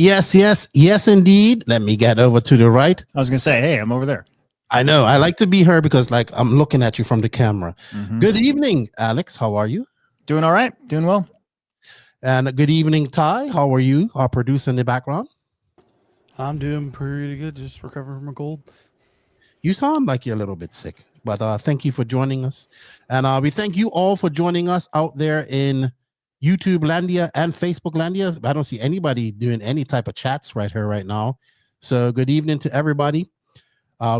Yes, indeed. Let me get over to the right. I was going to say, hey, I'm over there. I know. I like to be her because, like, I'm looking at you from the camera. Good evening, Alex. How are you? Doing all right. Doing well. And good evening, Ty. How are you? Our producer in the background. I'm doing pretty good. Just recovering from a cold. You sound like you're a little bit sick, but thank you for joining us. And we thank you all for joining us out there in YouTube Landia and Facebook Landia. I don't see anybody doing any type of chats right here right now. So good evening to everybody.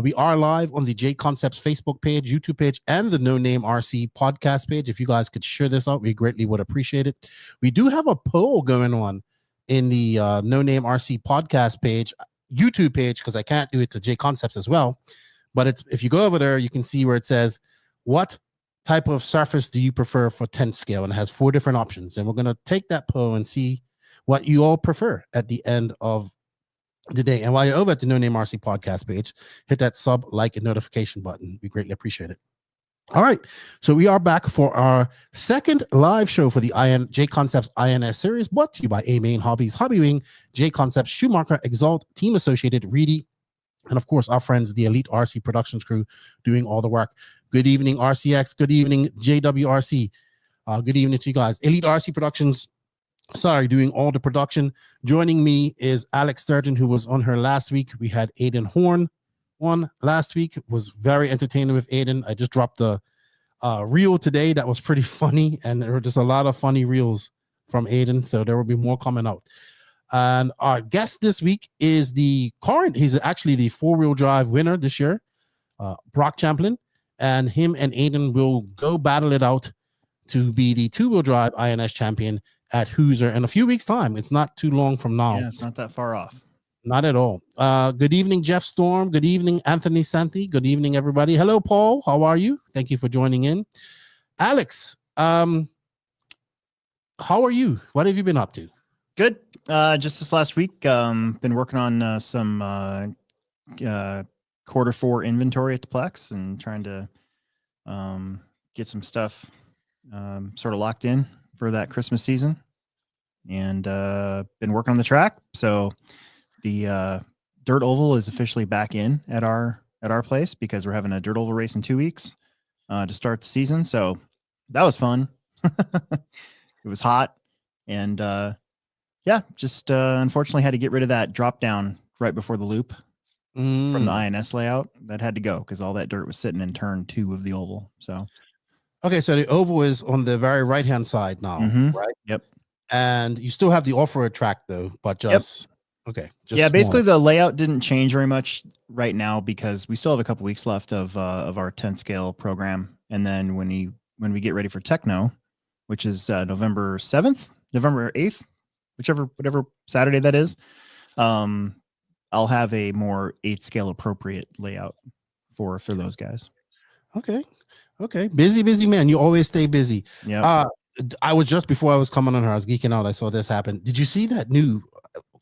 We are live on the JConcepts Facebook page, YouTube page, and the No Name RC podcast page. If you guys could share this out, we greatly would appreciate it. We do have a poll going on in the No Name RC podcast page, YouTube page, because I can't do it to JConcepts as well. But it's, if you go over there, you can see where it says, what type of surface do you prefer for 10 scale? And it has 4 different options. And we're going to take that poll and see what you all prefer at the end of the day. And while you're over at the No Name RC podcast page, hit that sub, like, and notification button. We greatly appreciate it. All right. So we are back for our second live show for the JConcepts INS series, brought to you by A-Main Hobbies, Hobby Wing, JConcepts, Schumacher, Exalt, Team Associated, Reedy, and of course, our friends, the Elite RC Productions crew, doing all the work. Good evening, RCX. Good evening, JWRC. Good evening to you guys. Elite RC Productions, doing all the production. Joining me is Alex Sturgeon, who was on her last week. We had Aiden Horn on last week. It was very entertaining with Aiden. I just dropped the reel today that was pretty funny, and there were just a lot of funny reels from Aiden, so there will be more coming out. And our guest this week is he's actually the 4-wheel drive winner this year, Broc Champlin, and him and Aiden will go battle it out to be the 2-wheel drive INS champion at Hoosier in a few weeks' time. It's not too long from now. Yeah, it's not that far off. Not at all. Good evening, Jeff Storm. Good evening, Anthony Santi. Good evening, everybody. Hello, Paul. How are you? Thank you for joining in. Alex, how are you? What have you been up to? Good. Just this last week, been working on some Q4 inventory at the Plex and trying to get some stuff sort of locked in for that Christmas season, and been working on the track. So the dirt oval is officially back in at our place because we're having a dirt oval race in 2 weeks to start the season. So that was fun. It was hot, and yeah, just unfortunately had to get rid of that drop down right before the loop from the INS layout. That had to go because all that dirt was sitting in turn 2 of the oval. So okay, so the oval is on the very right hand side now, right? Yep. And you still have the off-road track though, but just okay. Just yeah, basically the layout didn't change very much right now because we still have a couple weeks left of our 10 scale program, and then when we get ready for Techno, which is November 7th, November 8th, whatever Saturday that is, I'll have a more 8 scale appropriate layout for those guys. Okay. Busy man. You always stay busy. Yeah. I was just before I was coming on her, I was geeking out. I saw this happen. Did you see that new,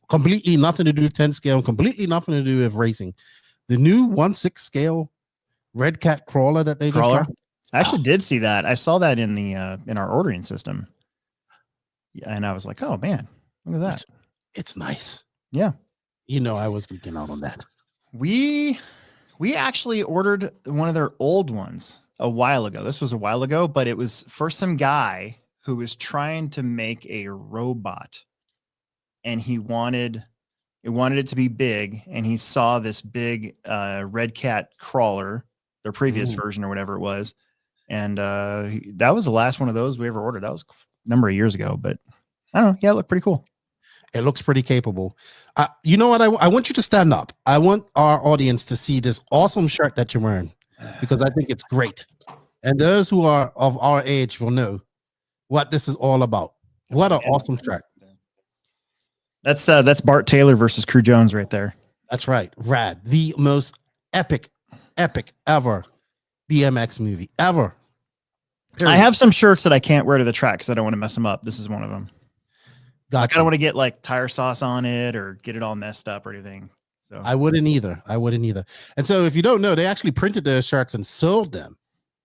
completely nothing to do with 10 scale, completely nothing to do with racing, the new 1/6 scale Red Cat crawler that they just dropped? I actually did see that. I saw that in the in our ordering system. Yeah, and I was like, oh man, look at that. It's nice. Yeah. You know, I was geeking out on that. We actually ordered one of their old ones a while ago. This was a while ago, but it was for some guy who was trying to make a robot, and he wanted it to be big, and he saw this big Red Cat crawler, their previous version or whatever it was, and that was the last one of those we ever ordered. That was a number of years ago, but I don't know. Yeah, it looked pretty cool. It looks pretty capable. You know what? I want you to stand up. I want our audience to see this awesome shirt that you're wearing, because I think it's great. And those who are of our age will know what this is all about. What an awesome shirt. That's Bart Taylor versus Crew Jones right there. That's right. Rad. The most epic ever BMX movie ever. I have some shirts that I can't wear to the track because I don't want to mess them up. This is one of them. Gotcha. I don't want to get like tire sauce on it or get it all messed up or anything. So I wouldn't either. And so if you don't know, they actually printed their shirts and sold them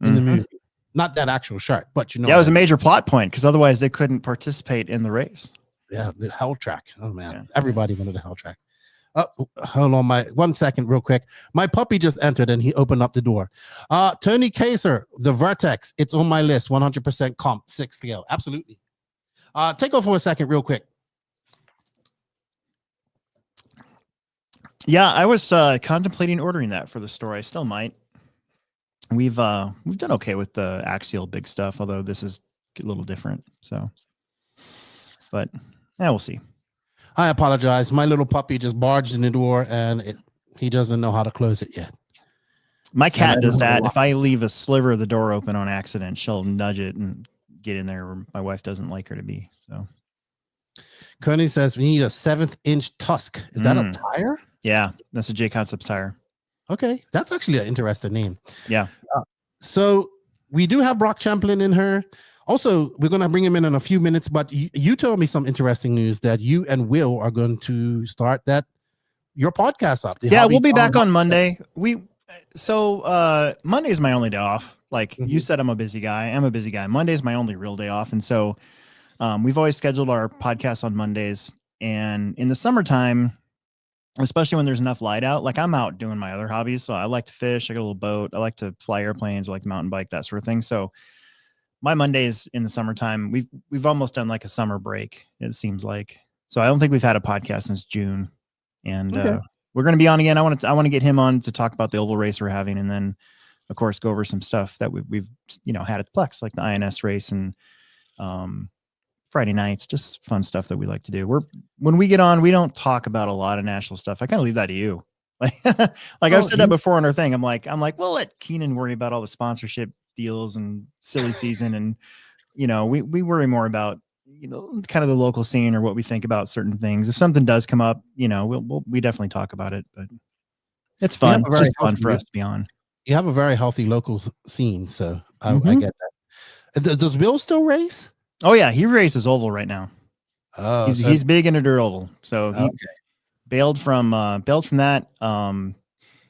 in the movie. Not that actual shirt, but you know. Yeah, it was a major plot point because otherwise they couldn't participate in the race. Yeah, the hell track. Oh man, Yeah. everybody wanted the hell track. Oh, hold on, my 1 second, real quick. My puppy just entered and he opened up the door. Tony Kaser, the Vertex. It's on my list. 100% comp, 6 scale. Absolutely. Take off for a second, real quick. Yeah, I was contemplating ordering that for the store. I still might. We've done okay with the axial big stuff, although this is a little different. So, but yeah, we'll see. I apologize. My little puppy just barged in the door and he doesn't know how to close it yet. My cat does that. If I leave a sliver of the door open on accident, she'll nudge it and get in there where my wife doesn't like her to be. So Coney says we need a 7th-inch tusk. Is that a tire? Yeah, that's a JConcepts tire. Okay, that's actually an interesting name. Yeah. So we do have Broc Champlin in her. Also, we're going to bring him in a few minutes, but you told me some interesting news that you and Will are going to start your podcast up. Yeah, we'll be back on Monday. Monday is my only day off. Like you said, I'm a busy guy. I'm a busy guy. Monday is my only real day off. And so we've always scheduled our podcast on Mondays. And in the summertime, especially when there's enough light out, like I'm out doing my other hobbies. So I like to fish. I got a little boat. I like to fly airplanes. I like to mountain bike, that sort of thing. So my Mondays in the summertime, we've almost done like a summer break, it seems like. So I don't think we've had a podcast since June. And we're going to be on again. I want to get him on to talk about the oval race we're having. And then of course go over some stuff that we've had at Plex, like the INS race and Friday nights, just fun stuff that we like to do. When we get on, we don't talk about a lot of national stuff. I kind of leave that to you. Like I've said that before on our thing. I'm like, we'll let Keenan worry about all the sponsorship deals and silly season. And, we worry more about, kind of the local scene or what we think about certain things. If something does come up, we definitely talk about it, but it's fun. It's just fun for us to be on. You have a very healthy local scene. So I get that. Does Will still race? Oh yeah. He races oval right now. Oh, he's big into dirt oval. So he bailed from that.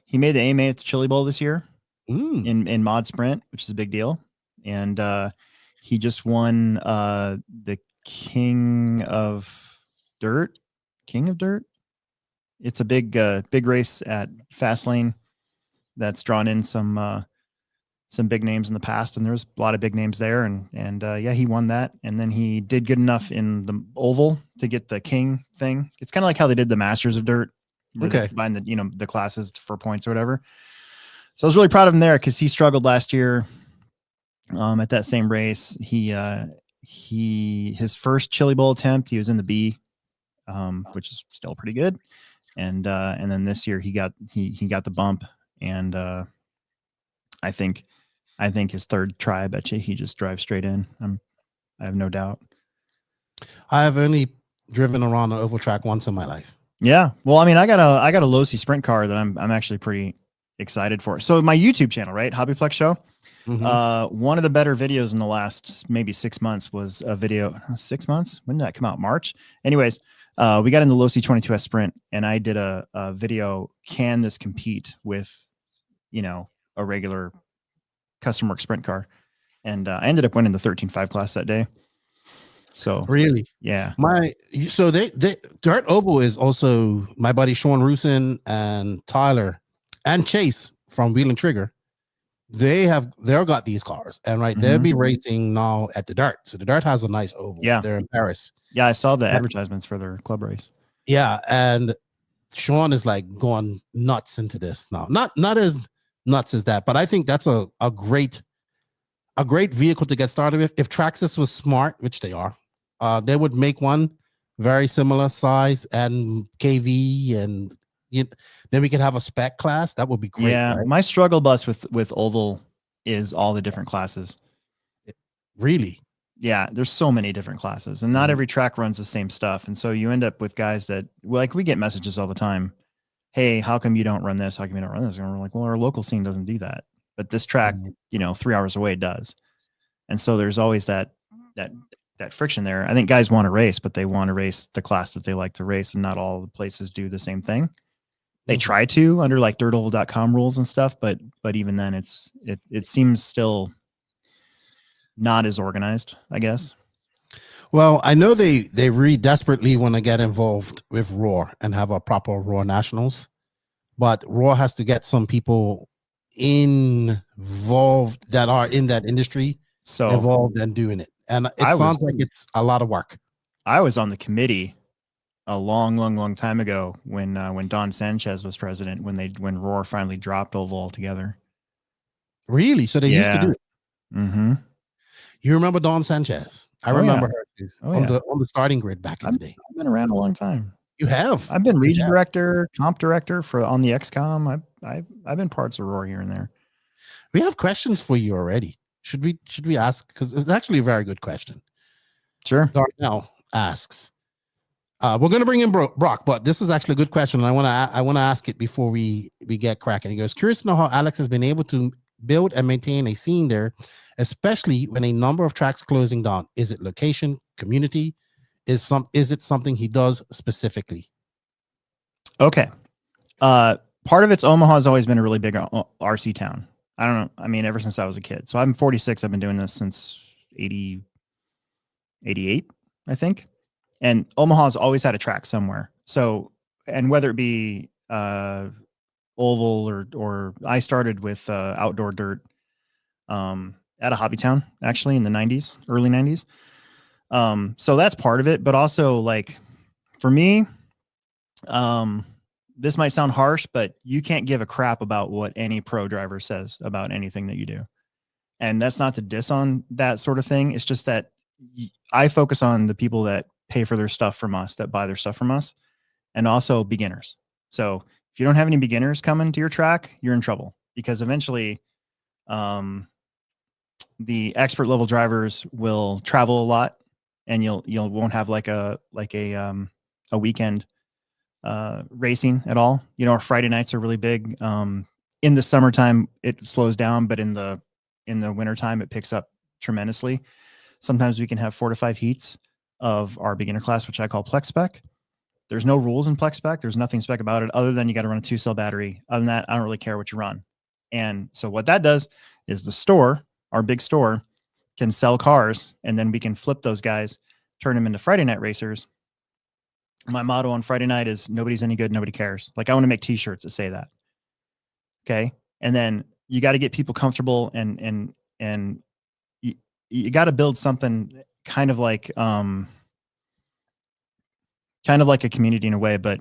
He made the AMA at the Chili Bowl this year in mod sprint, which is a big deal. And he just won the King of Dirt. It's a big race at Fastlane that's drawn in some big names in the past, and there's a lot of big names there. And he won that. And then he did good enough in the oval to get the King thing. It's kind of like how they did the Masters of Dirt. Okay. Buying the classes for points or whatever. So I was really proud of him there because he struggled last year at that same race. His first Chili Bowl attempt, he was in the B, which is still pretty good. And then this year he got the bump. And I think his third try, I bet you he just drives straight in. I have no doubt. I have only driven around an oval track once in my life. Yeah. Well, I mean, I got a Losi sprint car that I'm actually pretty excited for. So my YouTube channel, right? Hobbyplex Show. One of the better videos in the last maybe 6 months was a video. 6 months? When did that come out? March. Anyways, we got into Losi 22S sprint and I did a video. Can this compete with, a regular custom work sprint car? And I ended up winning the 13.5 class that day. So really, yeah. So they Dirt Oval is also my buddy Sean Rusin and Tyler and Chase from Wheel and Trigger. They've got these cars, and they'll be racing now at the Dirt. So the Dirt has a nice oval. Yeah, they're in Paris. Yeah, I saw the advertisements for their club race. Yeah, and Sean is like going nuts into this now. Not as nuts as that, but I think that's a great vehicle to get started with. If Traxxas was smart, which they are, they would make one very similar size and KV, and then we could have a spec class. That would be great. Yeah, right? My struggle bus with oval is all the different classes. Really? Yeah, there's so many different classes, and not every track runs the same stuff, and so you end up with guys that we get messages all the time. Hey, how come you don't run this? How come you don't run this? And we're like, well, our local scene doesn't do that, but this track, 3 hours away does. And so there's always that friction there. I think guys want to race, but they want to race the class that they like to race, and not all the places do the same thing. They try to under like dirtoval.com rules and stuff, but even then it seems still not as organized, I guess. Well, I know they really desperately want to get involved with Raw and have a proper Raw Nationals, but Raw has to get some people involved that are in that industry So involved and doing it. And it sounds like it's a lot of work. I was on the committee a long time ago when Don Sanchez was president, when Roar finally dropped Oval altogether. Really? So they used to do it. Mm-hmm. You remember Don Sanchez? I remember her too, on the starting grid back in the day. I've been around a long time. You have. I've been region director, comp director on the XCOM. I've been parts of Roar here and there. We have questions for you already. Should we ask? Because it's actually a very good question. Sure. Darnell asks. We're going to bring in Broc, but this is actually a good question, and I want to ask it before we get cracking. He goes, curious to know how Alex has been able to build and maintain a scene there, especially when a number of tracks closing down. Is it location, community? Is it something he does specifically? Okay. Part of it's Omaha has always been a really big RC town. I don't know. I mean, ever since I was a kid. So I'm 46. I've been doing this since 88, I think. And Omaha's always had a track somewhere. So, and whether it be oval or I started with outdoor dirt at a hobby town, actually, in the 90s, early 90s. So that's part of it. But also, like, for me, this might sound harsh, but you can't give a crap about what any pro driver says about anything that you do. And that's not to diss on that sort of thing. It's just that I focus on the people that pay for their stuff from us, that buy their stuff from us, and also beginners. So if you don't have any beginners coming to your track, you're in trouble, because eventually the expert level drivers will travel a lot, and you'll won't have like a weekend racing at all. You know, our Friday nights are really big. In the summertime, it slows down, but in the wintertime, it picks up tremendously. Sometimes we can have 4 to 5 heats of our beginner class, which I call Plex Spec. There's no rules in Plex Spec. There's nothing spec about it other than you got to run a 2-cell battery. Other than that, I don't really care what you run. And so what that does is the store, our big store, can sell cars, and then we can flip those guys, turn them into Friday night racers. My motto on Friday night is nobody's any good, nobody cares. Like, I want to make t-shirts that say that. Okay. And then you got to get people comfortable, and you got to build something kind of like a community in a way, but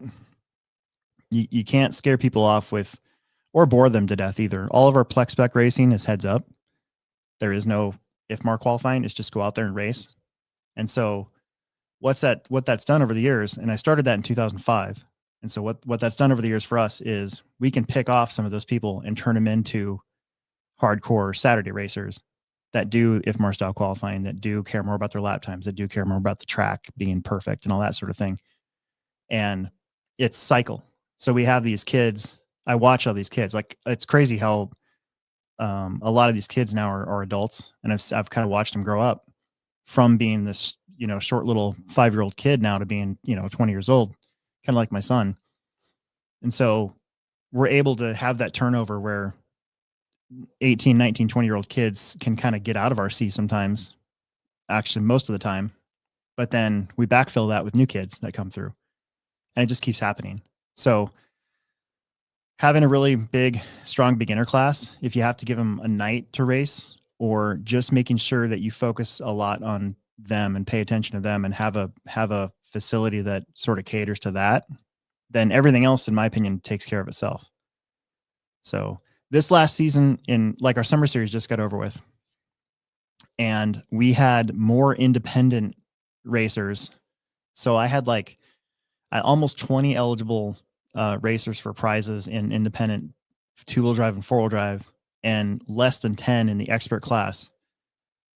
you can't scare people off with, or bore them to death either. All of our Plex Spec racing is heads up. There is no IFMAR qualifying. It's just go out there and race. And so what that's done over the years, and I started that in 2005. And so what that's done over the years for us is we can pick off some of those people and turn them into hardcore Saturday racers that do IFMAR style qualifying, that do care more about their lap times, that do care more about the track being perfect and all that sort of thing. And it's cycle. So we have these kids. I watch all these kids. Like, it's crazy how a lot of these kids now are adults, and I've kind of watched them grow up from being this, short little 5-year-old kid now to being, 20 years old, kind of like my son. And so we're able to have that turnover where 18, 19, 20-year-old kids can kind of get out of RC sometimes, actually most of the time, but then we backfill that with new kids that come through, and it just keeps happening. So having a really big, strong beginner class, if you have to give them a night to race, or just making sure that you focus a lot on them and pay attention to them and have a facility that sort of caters to that, then everything else, in my opinion, takes care of itself. So this last season, like our summer series just got over with, and we had more independent racers. So I had almost 20 eligible racers for prizes in independent 2-wheel drive and 4-wheel drive, and less than 10 in the expert class.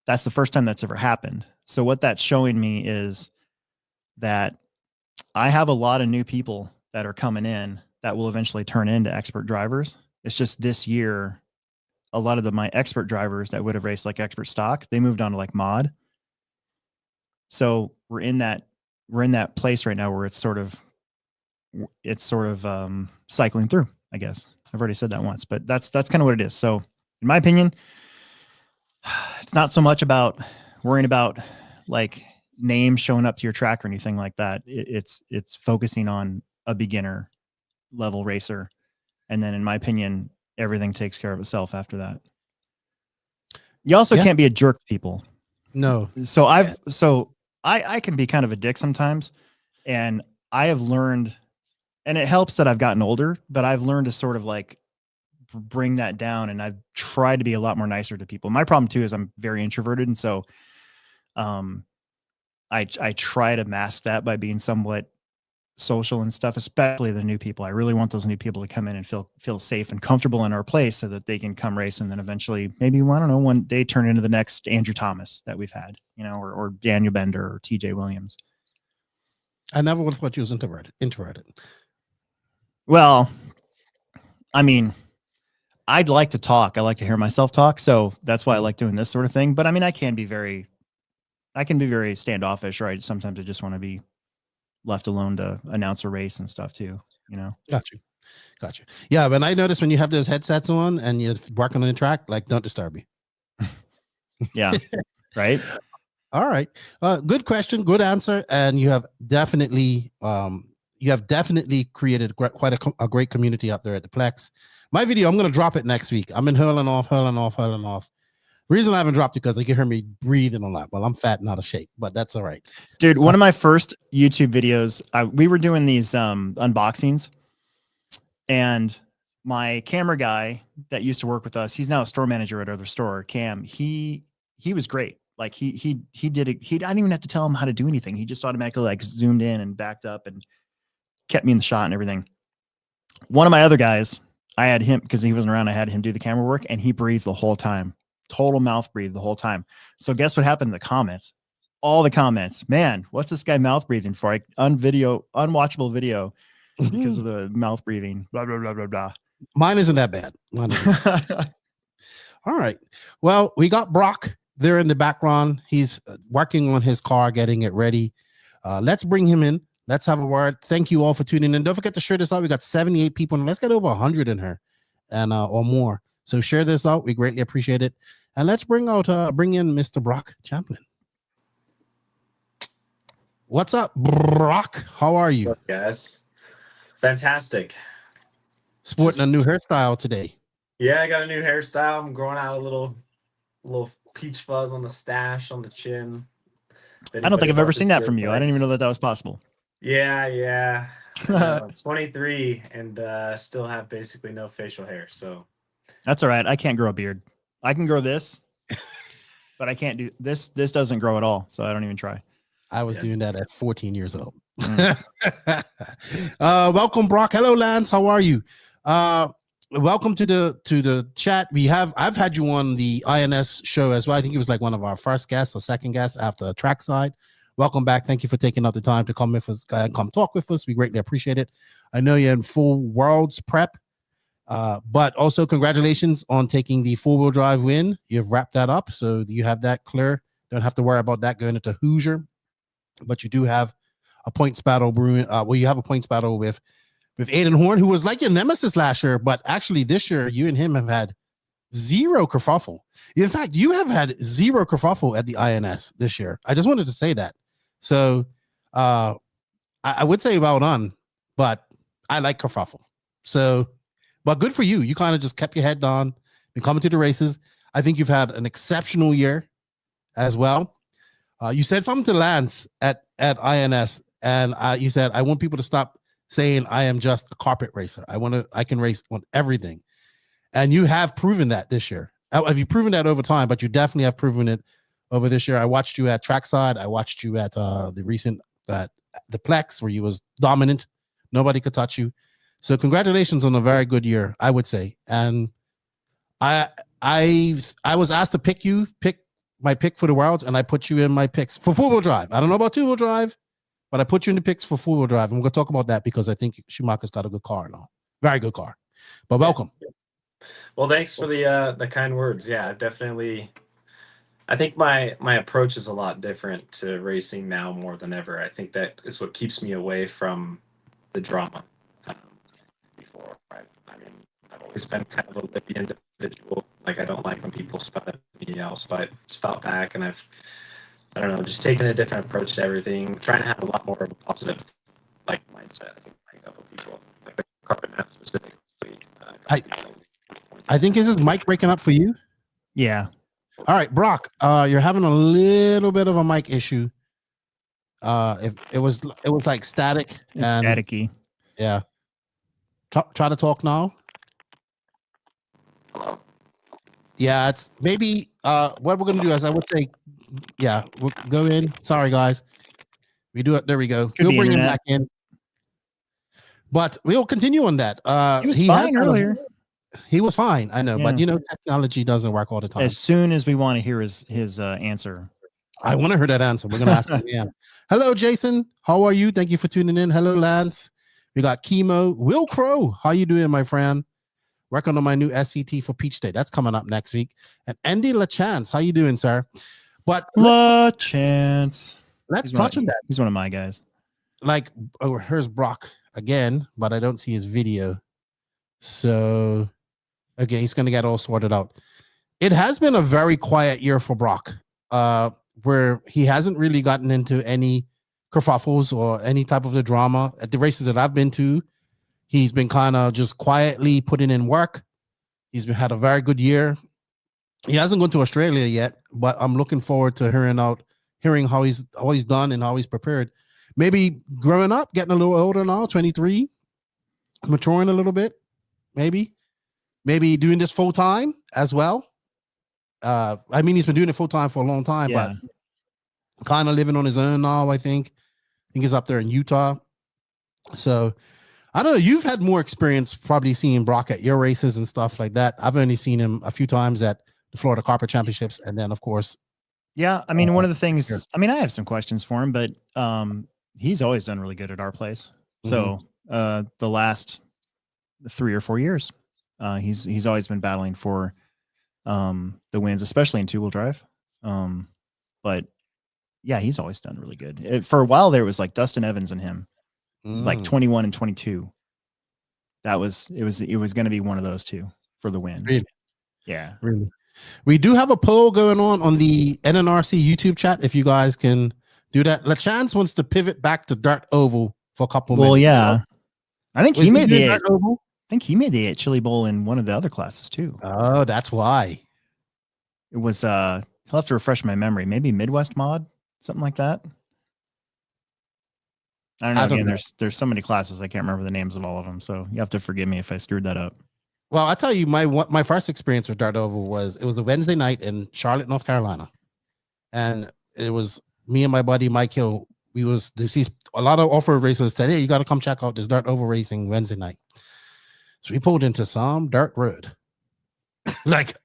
That's the first time that's ever happened. So what that's showing me is that I have a lot of new people that are coming in that will eventually turn into expert drivers. It's just this year, a lot of my expert drivers that would have raced like expert stock, they moved on to like mod. So we're in that place right now where it's sort of cycling through, I guess. I've already said that once, but that's kind of what it is. So in my opinion, it's not so much about worrying about like names showing up to your track or anything like that. It's focusing on a beginner level racer. And then in my opinion, everything takes care of itself after that. You also can't be a jerk to people. No. So I can be kind of a dick sometimes, and I have learned, and it helps that I've gotten older, but I've learned to sort of like bring that down, and I've tried to be a lot more nicer to people. My problem too is I'm very introverted, and so I try to mask that by being somewhat social and stuff, especially the new people. I really want those new people to come in and feel safe and comfortable in our place so that they can come race, and then eventually maybe, I don't know, one day turn into the next Andrew Thomas that we've had, you know, or Daniel Bender or TJ Williams. I never would have thought you was introverted. Well, I mean, I'd like to talk. I like to hear myself talk. So that's why I like doing this sort of thing. But I mean, I can be very standoffish, right? Sometimes I just want to be left alone to announce a race and stuff too, you know? Got you. Yeah, but I noticed when you have those headsets on and you're working on the track, like, don't disturb me. Yeah. Right. All right. Good question. Good answer. And you have definitely created quite a great community out there at the Plex. My video, I'm going to drop it next week. I've been hurling off. Reason I haven't dropped it because you can hear me breathing a lot. Well, I'm fat and out of shape, but that's all right. Dude, one of my first YouTube videos, we were doing these unboxings, and my camera guy that used to work with us, he's now a store manager at other store, Cam. He was great. Like he did it. I didn't even have to tell him how to do anything. He just automatically like zoomed in and backed up and kept me in the shot and everything. One of my other guys, I had him, because he wasn't around, I had him do the camera work, and he breathed the whole time. Total mouth breathe the whole time. So guess what happened in the comments? All the comments, man, what's this guy mouth breathing for? Like unwatchable video because of the mouth breathing. Blah blah blah blah blah. Mine isn't that bad. All right. Well, we got Broc there in the background. He's working on his car, getting it ready. Let's bring him in. Let's have a word. Thank you all for tuning in. Don't forget to share this out. We got 78 people, and let's get over 100 in here, and or more. So share this out. We greatly appreciate it. And let's bring in Mr. Broc Champlin. What's up, Broc? How are you? What's up, guys? Fantastic. Sporting a new hairstyle today. Yeah, I got a new hairstyle. I'm growing out a little peach fuzz on the stash, on the chin. I don't think I've ever seen that from you. I didn't even know that was possible. Yeah. 23 and still have basically no facial hair. So that's all right. I can't grow a beard. I can grow this, but I can't do this. This doesn't grow at all. So I don't even try. I was doing that at 14 years old. Welcome, Broc. Hello, Lance. How are you? Welcome to the chat. I've had you on the INS show as well. I think it was like one of our first guests or second guests after the trackside. Welcome back. Thank you for taking out the time to come with us and come talk with us. We greatly appreciate it. I know you're in full Worlds prep, but also congratulations on taking the 4-wheel drive win. You've wrapped that up, so you have that clear. Don't have to worry about that going into Hoosier, but you do have a points battle brewing. You have a points battle with Aiden Horn, who was like your nemesis last year, but actually this year you and him have had zero kerfuffle. In fact, you have had zero kerfuffle at the INS this year. I just wanted to say that. So I would say well done, but I like kerfuffle. So, but good for you. You kind of just kept your head down, been coming to the races. I think you've had an exceptional year as well. You said something to Lance at INS, and you said, I want people to stop saying I am just a carpet racer. I can race on everything. And you have proven that this year. Have you proven that over time? But you definitely have proven it over this year. I watched you at trackside. I watched you at the recent the Plex, where you was dominant. Nobody could touch you. So congratulations on a very good year, I would say. And I was asked to pick my pick for the Worlds, and I put you in my picks for 4-wheel drive. I don't know about 2-wheel drive, but I put you in the picks for 4-wheel drive. And we're going to talk about that because I think Schumacher's got a good car now. Very good car. But welcome. Well, thanks for the kind words. Yeah, definitely. I think my approach is a lot different to racing now more than ever. I think that is what keeps me away from the drama. Before, I've always been kind of a lippy individual. Like, I don't like when people spout at me. I'll spout back, and I've I don't know, just taking a different approach to everything, trying to have a lot more of a positive like mindset. I think brings up with people like the carpet mat specifically. I think is this mic breaking up for you? Yeah. All right, Brock, you're having a little bit of a mic issue. If it was like static. It's and staticky. Yeah. Try to talk now. Hello. Yeah, it's maybe what we're gonna do is I would say, yeah, we'll go in. Sorry guys. We do it. There we go. Could We'll be bring him internet. back in. But we'll continue on that. He was has fine had a- earlier. He was fine, I know, Yeah. but you know, technology doesn't work all the time. As soon as we want to hear his answer. I want to hear that answer. We're gonna ask him again. Hello, Jason. How are you? Thank you for tuning in. Hello, Lance. We got Chemo. Will Crow. How you doing, my friend? Working on my new SCT for Peach State. That's coming up next week. And Andy LaChance. How you doing, sir? But Chance. let's touch on that. He's one of my guys. Like, oh, here's Brock again, but I don't see his video. So, okay, he's gonna get all sorted out. It has been a very quiet year for Brock, where he hasn't really gotten into any kerfuffles or any type of the drama at the races that I've been to. He's been kind of just quietly putting in work. Had a very good year. He hasn't gone to Australia yet, but I'm looking forward to hearing how he's done and how he's prepared. Maybe growing up, getting a little older now, 23, maturing a little bit, maybe doing this full time as well. I mean, he's been doing it full time for a long time, Yeah. but kind of living on his own now. I think he's up there in Utah. So I don't know. You've had more experience probably seeing Brock at your races and stuff like that. I've only seen him a few times at the Florida Carpet Championships, and then of course. Yeah, I mean, one of the things. Sure. I mean, I have some questions for him, but he's always done really good at our place. So the last 3 or 4 years, he's always been battling for the wins, especially in 2-wheel drive. But yeah, he's always done really good. For a while there, it was like Dustin Evans and him, like 21 and 22. It was going to be one of those two for the win. Really? Yeah, really. We do have a poll going on the NNRC YouTube chat. If you guys can do that, LaChance wants to pivot back to dirt oval for a couple minutes. Well, yeah, I think he made the dirt oval. I think he made the 8 Chili Bowl in one of the other classes too. Oh, that's why. It was I'll have to refresh my memory. Maybe Midwest Mod, something like that. I don't know. Again, there's so many classes I can't remember the names of all of them. So you have to forgive me if I screwed that up. Well, I tell you, my first experience with Dart Oval was a Wednesday night in Charlotte, North Carolina, and it was me and my buddy Mike Hill. A lot of off-road racers said, "Hey, you got to come check out this Dart Oval racing Wednesday night." So we pulled into some dirt road, like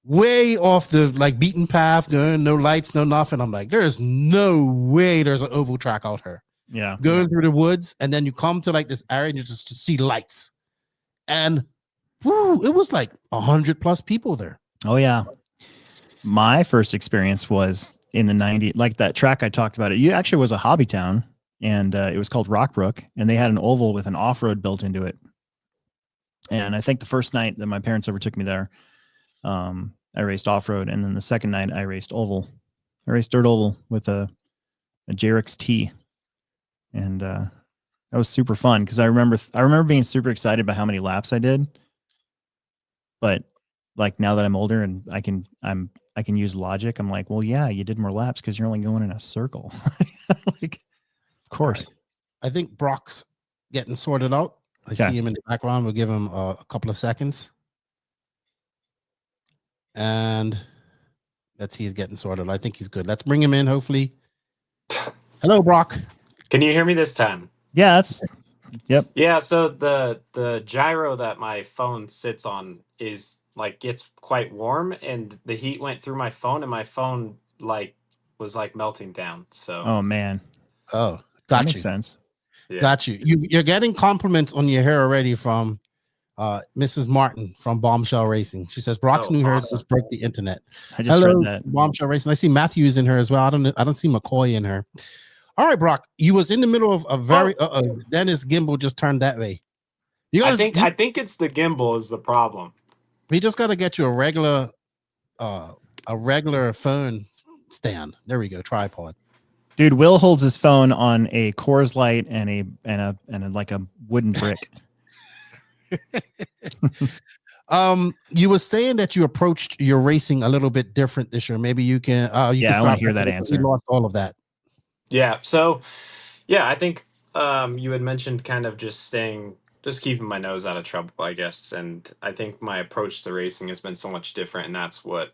way off the beaten path, going no lights, no nothing. I'm like, there's no way there's an oval track out here. Yeah, going through the woods, and then you come to this area and you just see lights. And whoo, it was like 100+ people there. Oh yeah. My first experience was in the 90s, like that track I talked about. It actually was a hobby town, and it was called Rockbrook, and they had an oval with an off-road built into it. And I think the first night that my parents ever took me there, I raced off-road, and then the second night I raced oval. I raced dirt oval with a Jerix T, and that was super fun because I remember being super excited about how many laps I did. But like now that I'm older and I can use logic, I'm like, well, yeah, you did more laps because you're only going in a circle. Like, of course. I think Brock's getting sorted out. I see him in the background. We'll give him a couple of seconds. And let's see, he's getting sorted. I think he's good. Let's bring him in, hopefully. Hello, Brock. Can you hear me this time? Yeah, that's yep. Yeah, so the gyro that my phone sits on is gets quite warm, and the heat went through my phone, and my phone was melting down. So Oh man. Oh, That got makes you. sense. Yeah. Got you. You're getting compliments on your hair already from Mrs. Martin from Bombshell Racing. She says Brock's new hair awesome. just broke the internet. I just Hello, read that. Bombshell Racing. I see Matthews in her as well. I don't see McCoy in her. All right, Brock. You was in the middle of a very Dennis Gimbal just turned that way. You guys, I think it's the gimbal is the problem. we just got to get you a regular phone stand. There we go. Tripod. Dude, Will holds his phone on a Coors Light and a like a wooden brick. You were saying that you approached your racing a little bit different this year. Maybe you can. Yeah, I want to hear that answer. You lost all of that. Yeah. So, yeah, I think you had mentioned kind of just keeping my nose out of trouble, I guess. And I think my approach to racing has been so much different, and that's what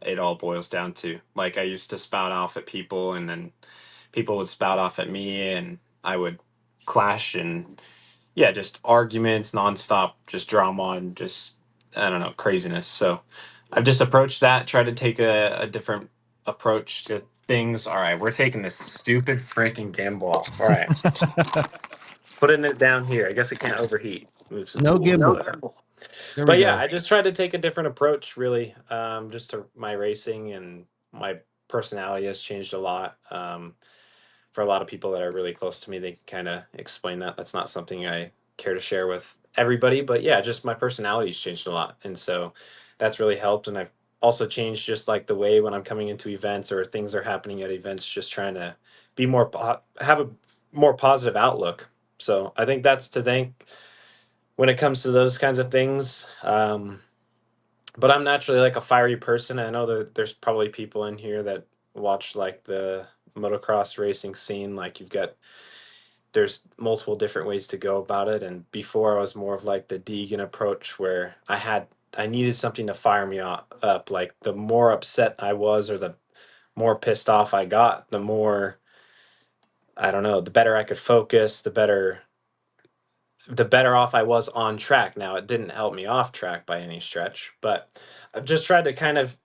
it all boils down to. Like, I used to spout off at people, and then people would spout off at me, and I would clash, and yeah, just arguments nonstop, just drama, and just, I don't know, craziness. So I've just approached that, tried to take a different approach to things. All right, we're taking this stupid freaking gimbal off. All right, putting it down here. I guess it can't overheat. Moves the No tool. gimbal. There But we yeah, go. I just tried to take a different approach, really, just to my racing, and my personality has changed a lot. For a lot of people that are really close to me, they kind of explain that. That's not something I care to share with everybody, but yeah, just my personality's changed a lot, and so that's really helped. And I've also changed just like the way when I'm coming into events or things are happening at events, just trying to be more have a more positive outlook. So I think that's to thank when it comes to those kinds of things. But I'm naturally like a fiery person. I know that there's probably people in here that watch like the motocross racing scene. Like, there's multiple different ways to go about it. And before, I was more of like the Deegan approach, where I needed something to fire me up. Like, the more upset I was, or the more pissed off I got, the more, I don't know, the better I could focus, the better off I was on track. Now, it didn't help me off track by any stretch, but I've just tried to kind of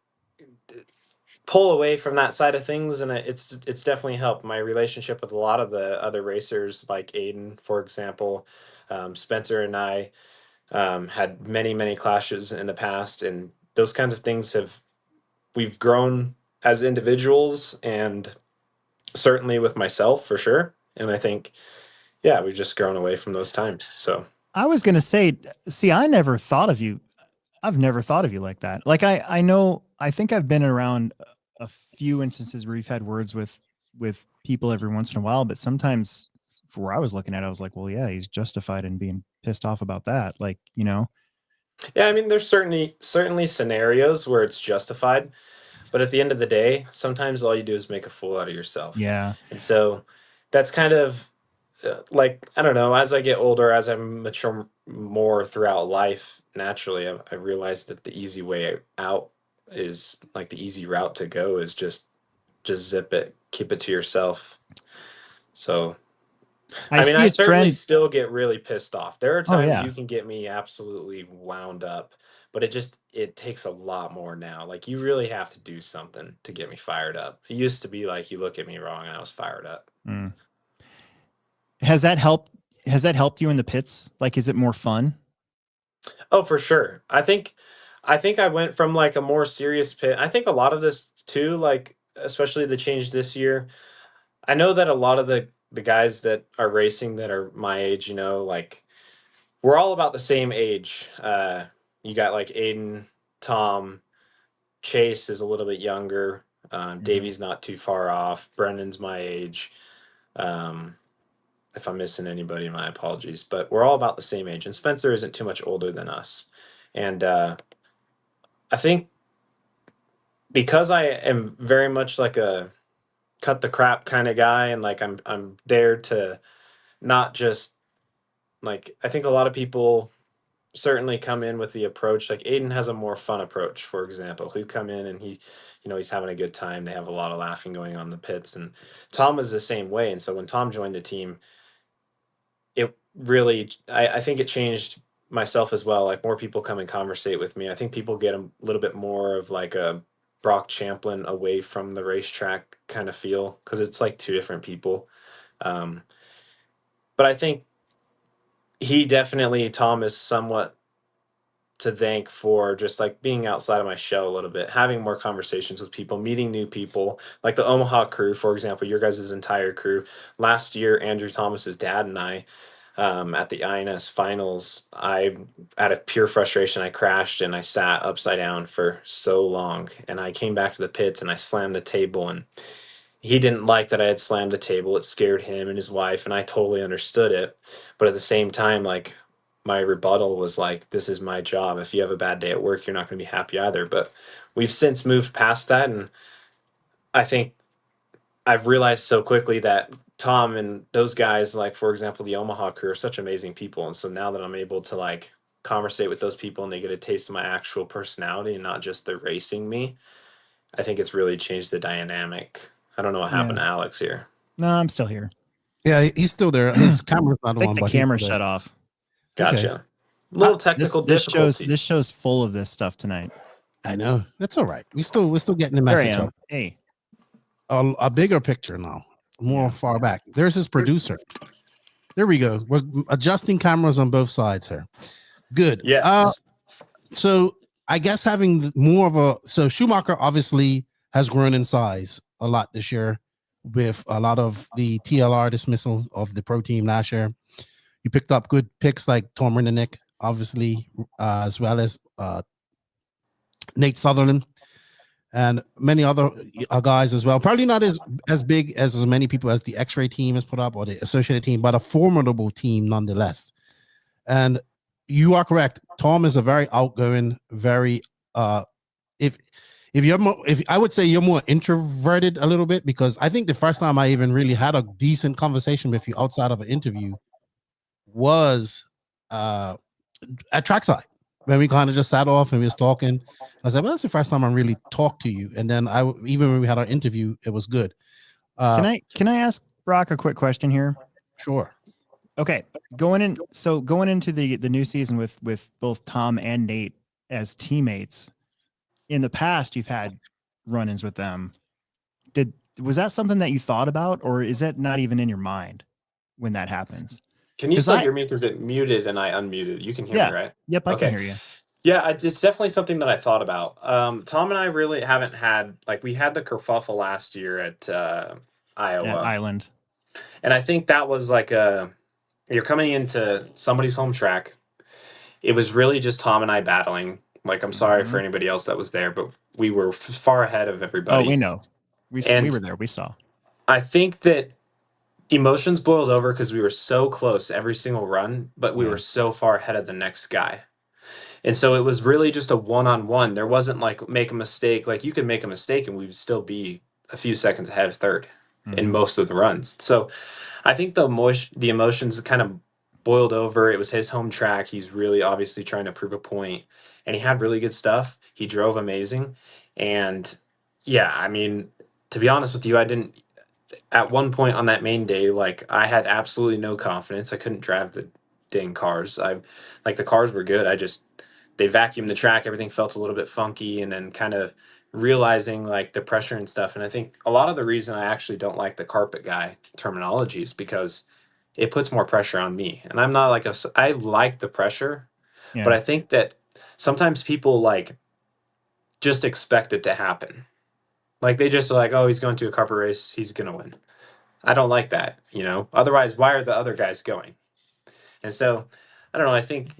pull away from that side of things, and it's definitely helped my relationship with a lot of the other racers, like Aiden, for example. Spencer and I had many clashes in the past, and those kinds of things we've grown as individuals, and certainly with myself for sure. And I think, yeah, we've just grown away from those times. So I was gonna say, see, I never thought of you. I've never thought of you like that. Like I know, I think I've been around a few instances where you've had words with people every once in a while, but sometimes for where I was looking at it, I was like, well, yeah, he's justified in being pissed off about that. Like, you know. yeah, I mean, there's certainly scenarios where it's justified, but at the end of the day, sometimes all you do is make a fool out of yourself. Yeah. And so that's kind of like, I don't know, as I get older, as I mature more throughout life, naturally, I realized that the easy way out is like the easy route to go is just zip it, keep it to yourself. So, I I mean, see I a certainly trend. still get really pissed off. There are Oh times yeah. you can get me absolutely wound up, but it takes a lot more now. Like, you really have to do something to get me fired up. It used to be like, you look at me wrong and I was fired up. Mm. Has that helped? Has that helped you in the pits? Like, is it more fun? Oh, for sure. I think I went from like a more serious pit. I think a lot of this too, like especially the change this year. I know that a lot of the guys that are racing that are my age, like, we're all about the same age. You got like Aiden, Tom, Chase is a little bit younger. Davey's not too far off. Brendan's my age. Um, if I'm missing anybody, my apologies. But we're all about the same age, and Spencer isn't too much older than us. And I think because I am very much like a cut the crap kind of guy, and like I'm there to not just like, I think a lot of people certainly come in with the approach, like Aiden has a more fun approach, for example, who come in and he's having a good time. They have a lot of laughing going on in the pits, and Tom is the same way. And so when Tom joined the team, it really, I think it changed myself as well. Like, more people come and conversate with me. I think people get a little bit more of like a Broc Champlin away from the racetrack kind of feel, because it's like two different people. Um, but I think Tom is somewhat to thank for just like being outside of my shell a little bit, having more conversations with people, meeting new people, like the Omaha crew, for example, your guys' entire crew. Last year, Andrew Thomas's dad and I at the INS finals, out of pure frustration, I crashed and I sat upside down for so long. And I came back to the pits and I slammed the table, and he didn't like that I had slammed the table. It scared him and his wife, and I totally understood it. But at the same time, like, my rebuttal was like, this is my job. If you have a bad day at work, you're not going to be happy either. But we've since moved past that, and I think I've realized so quickly that Tom and those guys, like, for example, the Omaha crew, are such amazing people. And so now that I'm able to, like, conversate with those people and they get a taste of my actual personality and not just the racing me, I think it's really changed the dynamic. I don't know what happened to Alex here. No, I'm still here. Yeah, he's still there. His camera's not I think on. the but camera he's shut there. off. Gotcha. Okay. Little technical difficulties. This show's full of this stuff tonight. I know. That's all right. We're still getting the There I message am. up. Hey, A bigger picture now, more far back. There's his producer. There we go. We're adjusting cameras on both sides here. Good. Yes. So I guess having more of a Schumacher obviously has grown in size a lot this year with a lot of the TLR dismissal of the pro team last year. You picked up good picks like Tom Rinnick, obviously, as well as Nate Sutherland and many other guys as well. Probably not as big as many people as the X-Ray team has put up or the Associated team, but a formidable team nonetheless. And you are correct. Tom is a very outgoing, very if I would say you're more introverted a little bit, because I think the first time I even really had a decent conversation with you outside of an interview was at trackside, when we kind of just sat off and we was talking. I said, well, that's the first time I really talked to you. And then even when we had our interview, it was good. can I ask Brock a quick question here? Sure. Okay, going into the new season with both Tom and Nate as teammates, in the past you've had run-ins with them. Was that something that you thought about, or is that not even in your mind when that happens? Can you still hear me? Because it muted and I unmuted. You can hear me, right? Yep, I can hear you. Yeah, it's definitely something that I thought about. Tom and I really haven't had, like, we had the kerfuffle last year at Iowa. At Island. And I think that was like you're coming into somebody's home track. It was really just Tom and I battling. Like, I'm sorry for anybody else that was there, but we were far ahead of everybody. Oh, we know. We were there. We saw. I think that emotions boiled over because we were so close every single run, but we were so far ahead of the next guy. And so it was really just a one-on-one. There wasn't like make a mistake. Like, you could make a mistake and we would still be a few seconds ahead of third in most of the runs. So I think the emotions kind of boiled over. It was his home track. He's really obviously trying to prove a point, and he had really good stuff. He drove amazing. And yeah, I mean, to be honest with you, I didn't, at one point on that main day, like, I had absolutely no confidence. I couldn't drive the dang cars. The cars were good. They vacuumed the track. Everything felt a little bit funky, and then kind of realizing like the pressure and stuff. And I think a lot of the reason I actually don't like the carpet guy terminology is because it puts more pressure on me. And I'm not I like the pressure, but I think that sometimes people like just expect it to happen. Like, they just are like, oh, he's going to a carpet race, he's going to win. I don't like that, Otherwise, why are the other guys going? And so, I don't know, I think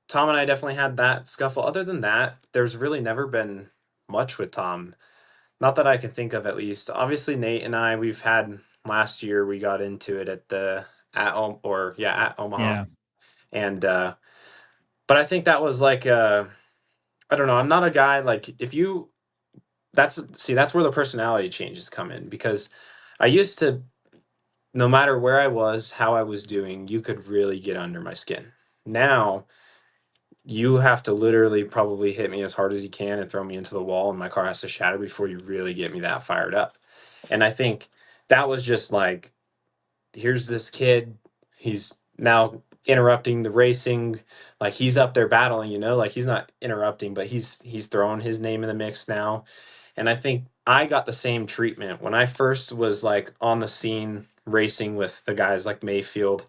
Tom and I definitely had that scuffle. Other than that, there's really never been much with Tom. Not that I can think of, at least. Obviously, Nate and I, we've had last year, we got into it at Omaha. Yeah. And but I think that was like I don't know, I'm not a guy like, that's where the personality changes come in, because I used to, no matter where I was, how I was doing, you could really get under my skin. Now you have to literally probably hit me as hard as you can and throw me into the wall, and my car has to shatter before you really get me that fired up. And I think that was just like, here's this kid, he's now interrupting the racing, like, he's up there battling, like, he's not interrupting, but he's throwing his name in the mix now. And I think I got the same treatment when I first was like on the scene racing with the guys like Mayfield.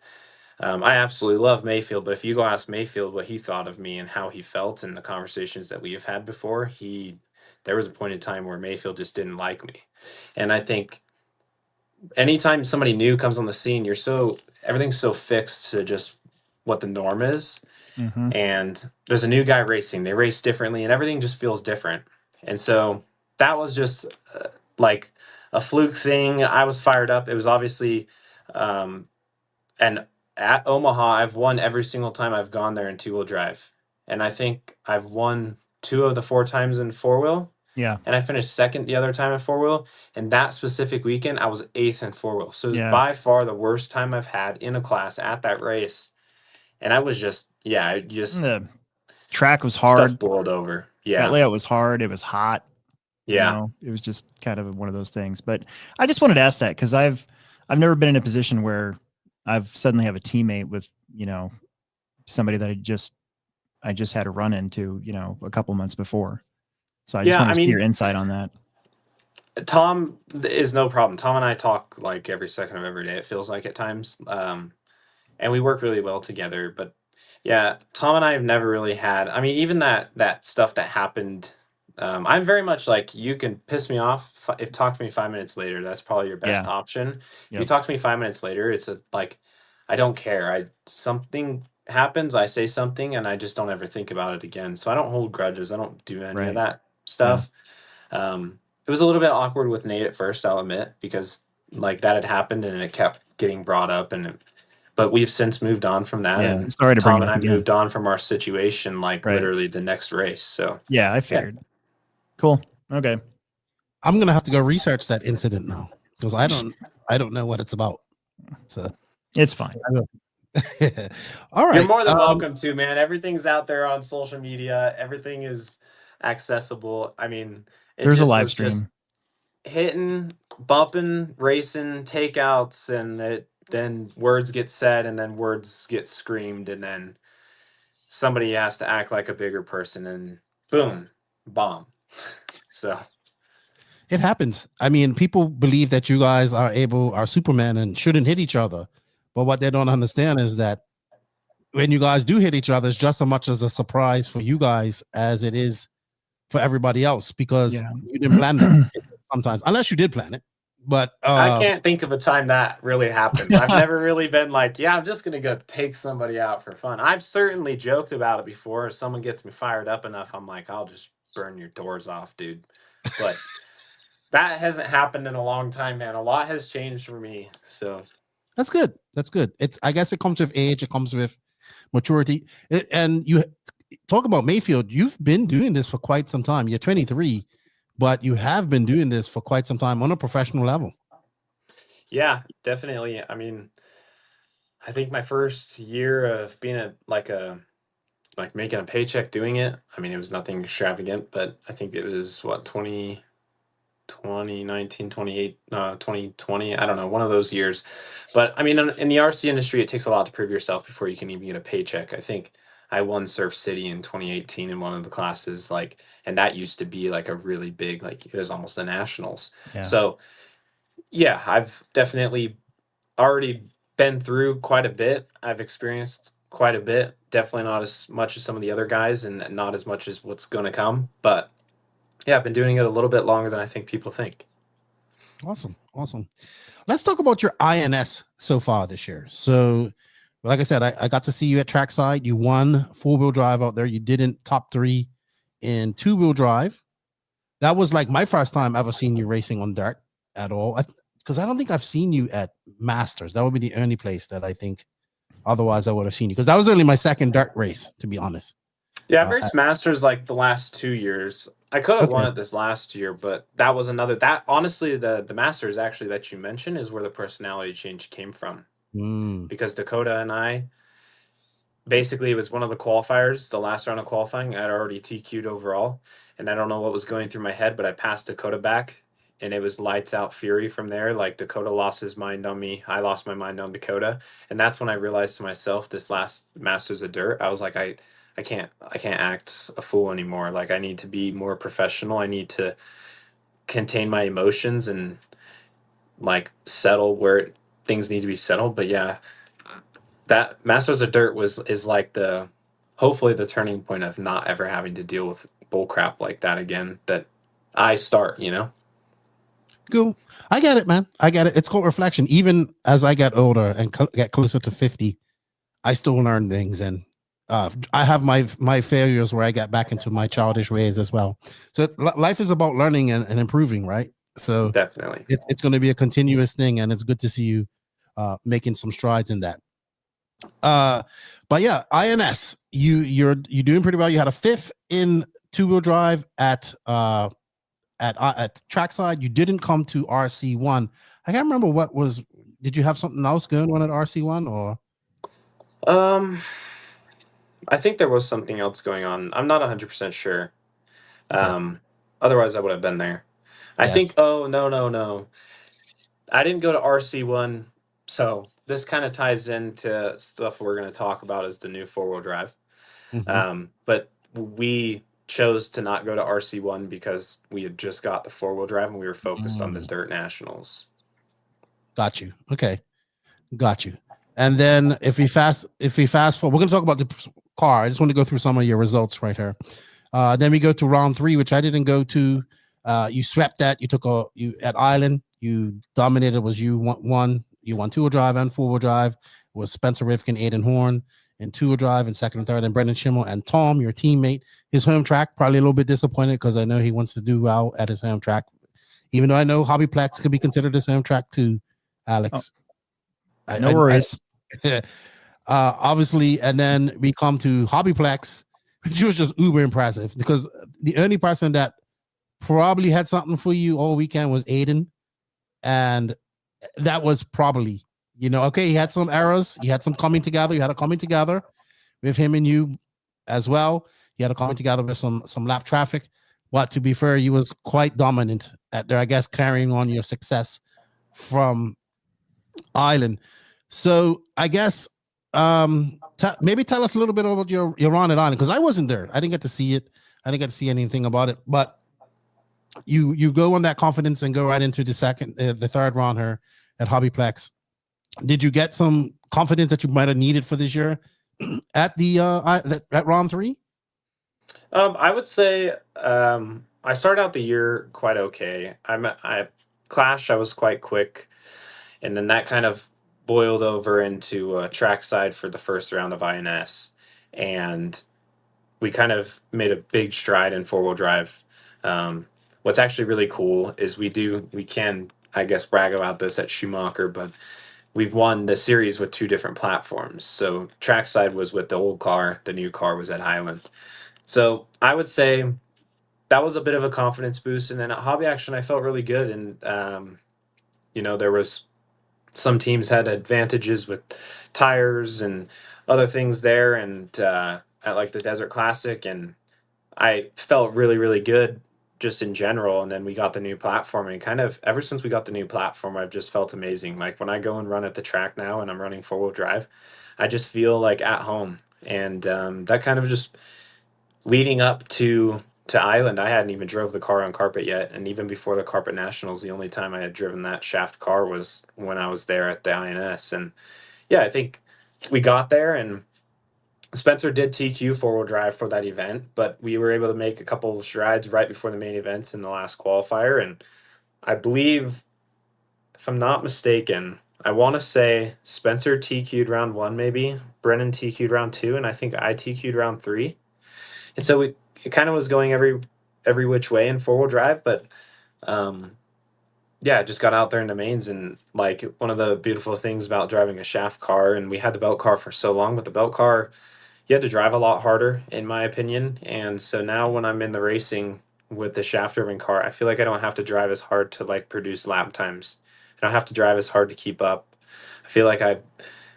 I absolutely love Mayfield, but if you go ask Mayfield what he thought of me and how he felt in the conversations that we have had before, there was a point in time where Mayfield just didn't like me. And I think anytime somebody new comes on the scene, you're so everything's so fixed to just what the norm is. Mm-hmm. And there's a new guy racing. They race differently, and everything just feels different. And so that was just like a fluke thing. I was fired up. It was obviously, and at Omaha, I've won every single time I've gone there in 2-wheel drive, and I think I've won 2 of the 4 times in 4-wheel. Yeah. And I finished second the other time in 4-wheel. And that specific weekend, I was 8th in 4-wheel. So it was by far the worst time I've had in a class at that race. And I was just, the track was stuff hard. boiled over. Yeah. That layout was hard. It was hot. Yeah. You know, it was just kind of one of those things. But I just wanted to ask that because I've never been in a position where I've suddenly have a teammate with, you know, somebody that I just had a run into, you know, a couple months before. So I just want to see your insight on that. Tom is no problem. Tom and I talk like every second of every day, it feels like at times. And we work really well together. But yeah, Tom and I have never really had, I mean, even that stuff that happened, I'm very much like, you can piss me off. If talk to me 5 minutes later, that's probably your best option. If you talk to me 5 minutes later, it's like, I don't care. Something happens, I say something, and I just don't ever think about it again. So I don't hold grudges. I don't do any of that stuff. It was a little bit awkward with Nate at first, I'll admit, because like that had happened and it kept getting brought up, but we've since moved on from that. Yeah, and sorry to Tom bring it and up I again. moved on from our situation like literally the next race. So yeah, I figured. Cool. Okay. I'm gonna have to go research that incident now because I don't know what it's about. So it's fine. All right. You're more than welcome to, man. Everything's out there on social media. Everything is accessible. I mean, there's a live stream. Hitting, bumping, racing, takeouts, and then words get said, and then words get screamed, and then somebody has to act like a bigger person, and boom, bomb. So it happens. I mean, people believe that you guys are Superman and shouldn't hit each other, but what they don't understand is that when you guys do hit each other, it's just as much as a surprise for you guys as it is for everybody else because you didn't plan that sometimes, unless you did plan it. But I can't think of a time that really happened. I've never really been like, yeah, I'm just going to go take somebody out for fun. I've certainly joked about it before. If someone gets me fired up enough, I'm like, I'll just burn your doors off, dude. But that hasn't happened in a long time, man. A lot has changed for me. So that's good. That's good. I guess it comes with age. It comes with maturity. And you talk about Mayfield. You've been doing this for quite some time. You're 23, but you have been doing this for quite some time on a professional level. Yeah, definitely. I mean, I think my first year of being making a paycheck doing it, I mean, it was nothing extravagant, but I think it was 2019, 2020, I don't know, one of those years. But I mean, in the RC industry, it takes a lot to prove yourself before you can even get a paycheck. I think I won Surf City in 2018 in one of the classes, and that used to be like a really big, like it was almost the nationals. Yeah. So yeah, I've definitely already been through quite a bit. I've experienced quite a bit. Definitely not as much as some of the other guys, and not as much as what's going to come. But yeah, I've been doing it a little bit longer than I think people think. Awesome. Let's talk about your INS so far this year. So, like I said, I got to see you at trackside. You won 4-wheel drive out there. You didn't top 3 in 2-wheel drive. That was like my first time ever seeing you racing on dirt at all. Because I don't think I've seen you at Masters. That would be the only place that I think otherwise I would have seen you. Because that was only my second dirt race, to be honest. Yeah, I've raced Masters like the last 2 years. I could have won it this last year, but that was honestly, the Masters actually that you mentioned is where the personality change came from. Because Dakota and I, basically it was one of the qualifiers, the last round of qualifying. I'd already TQ'd overall, and I don't know what was going through my head, but I passed Dakota back, and it was lights out fury from there. Like Dakota lost his mind on me, I lost my mind on Dakota, and that's when I realized to myself, this last Masters of Dirt, I was like, I can't act a fool anymore. Like I need to be more professional. I need to contain my emotions and like settle where things need to be settled. But yeah, that Masters of Dirt is like hopefully the turning point of not ever having to deal with bull crap like that again, that I start, Cool. I get it, man. I get it. It's called reflection. Even as I get older and get closer to 50, I still learn things, and I have my failures where I get back into my childish ways as well. So life is about learning and improving, right? So Definitely. it's going to be a continuous thing, and it's good to see you making some strides in that. But yeah, INS, you're doing pretty well. You had a 5th in 2-wheel drive at trackside. You didn't come to RC1. I can't remember what was. Did you have something else going on at RC1 or? I think there was something else going on. I'm not 100% sure. Okay. Otherwise I would have been there. I Yes. think. Oh no. I didn't go to RC1, so this kind of ties into stuff we're going to talk about as the new 4-wheel drive. But we chose to not go to RC1 because we had just got the 4-wheel drive and we were focused on the dirt nationals. Got you. Okay. Got you. And then if we fast forward, we're going to talk about the car. I just want to go through some of your results right here. Then we go to round 3, which I didn't go to. You swept that. You took you at Island. You dominated. You won 2-wheel drive and 4-wheel drive. It was Spencer Rifkin, Aiden Horn in 2-wheel drive and 2nd and 3rd, and Brendan Schimmel and Tom, your teammate. His home track, probably a little bit disappointed because I know he wants to do well at his home track. Even though I know Hobbyplex could be considered his home track too, Alex. No worries. Obviously, and then we come to Hobbyplex, which was just uber impressive because the only person that probably had something for you all weekend was Aiden, and that was probably, okay, he had some errors, he had some coming together, you had a coming together with him and you as well. He had a coming together with some lap traffic, but to be fair, he was quite dominant at there, I guess, carrying on your success from Island. So I guess maybe tell us a little bit about your run at Island, because I wasn't there. I didn't get to see it. I didn't get to see anything about it. But you go on that confidence and go right into the 3rd round here at Hobbyplex. Did you get some confidence that you might have needed for this year at the at round 3? I would say I started out the year quite okay. I Clash, I was quite quick, and then that kind of boiled over into trackside for the first round of INS, and we kind of made a big stride in 4-wheel drive. What's actually really cool is we can, I guess, brag about this at Schumacher, but we've won the series with 2 different platforms. So trackside was with the old car, the new car was at Highland. So I would say that was a bit of a confidence boost. And then at Hobby Action, I felt really good. And, there was some teams had advantages with tires and other things there. And at like the Desert Classic, and I felt really, really good just in general. And then we got the new platform, and kind of ever since we got the new platform, I've just felt amazing. Like when I go and run at the track now and I'm running 4-wheel drive, I just feel like at home. And that kind of just leading up to Island, I hadn't even drove the car on carpet yet, and even before the carpet nationals, the only time I had driven that shaft car was when I was there at the INS. And yeah, I think we got there, and Spencer did TQ 4-wheel drive for that event, but we were able to make a couple of strides right before the main events in the last qualifier. And I believe, if I'm not mistaken, I want to say Spencer TQ'd round 1, maybe Brennan TQ'd round 2, and I think I TQ'd round 3. And so it kind of was going every which way in 4-wheel drive, but yeah, I just got out there in the mains. And like one of the beautiful things about driving a shaft car, and we had the belt car for so long, but the belt car, you had to drive a lot harder, in my opinion. And so now when I'm in the racing with the shaft driven car, I feel like I don't have to drive as hard to like produce lap times. I don't have to drive as hard to keep up. I feel like I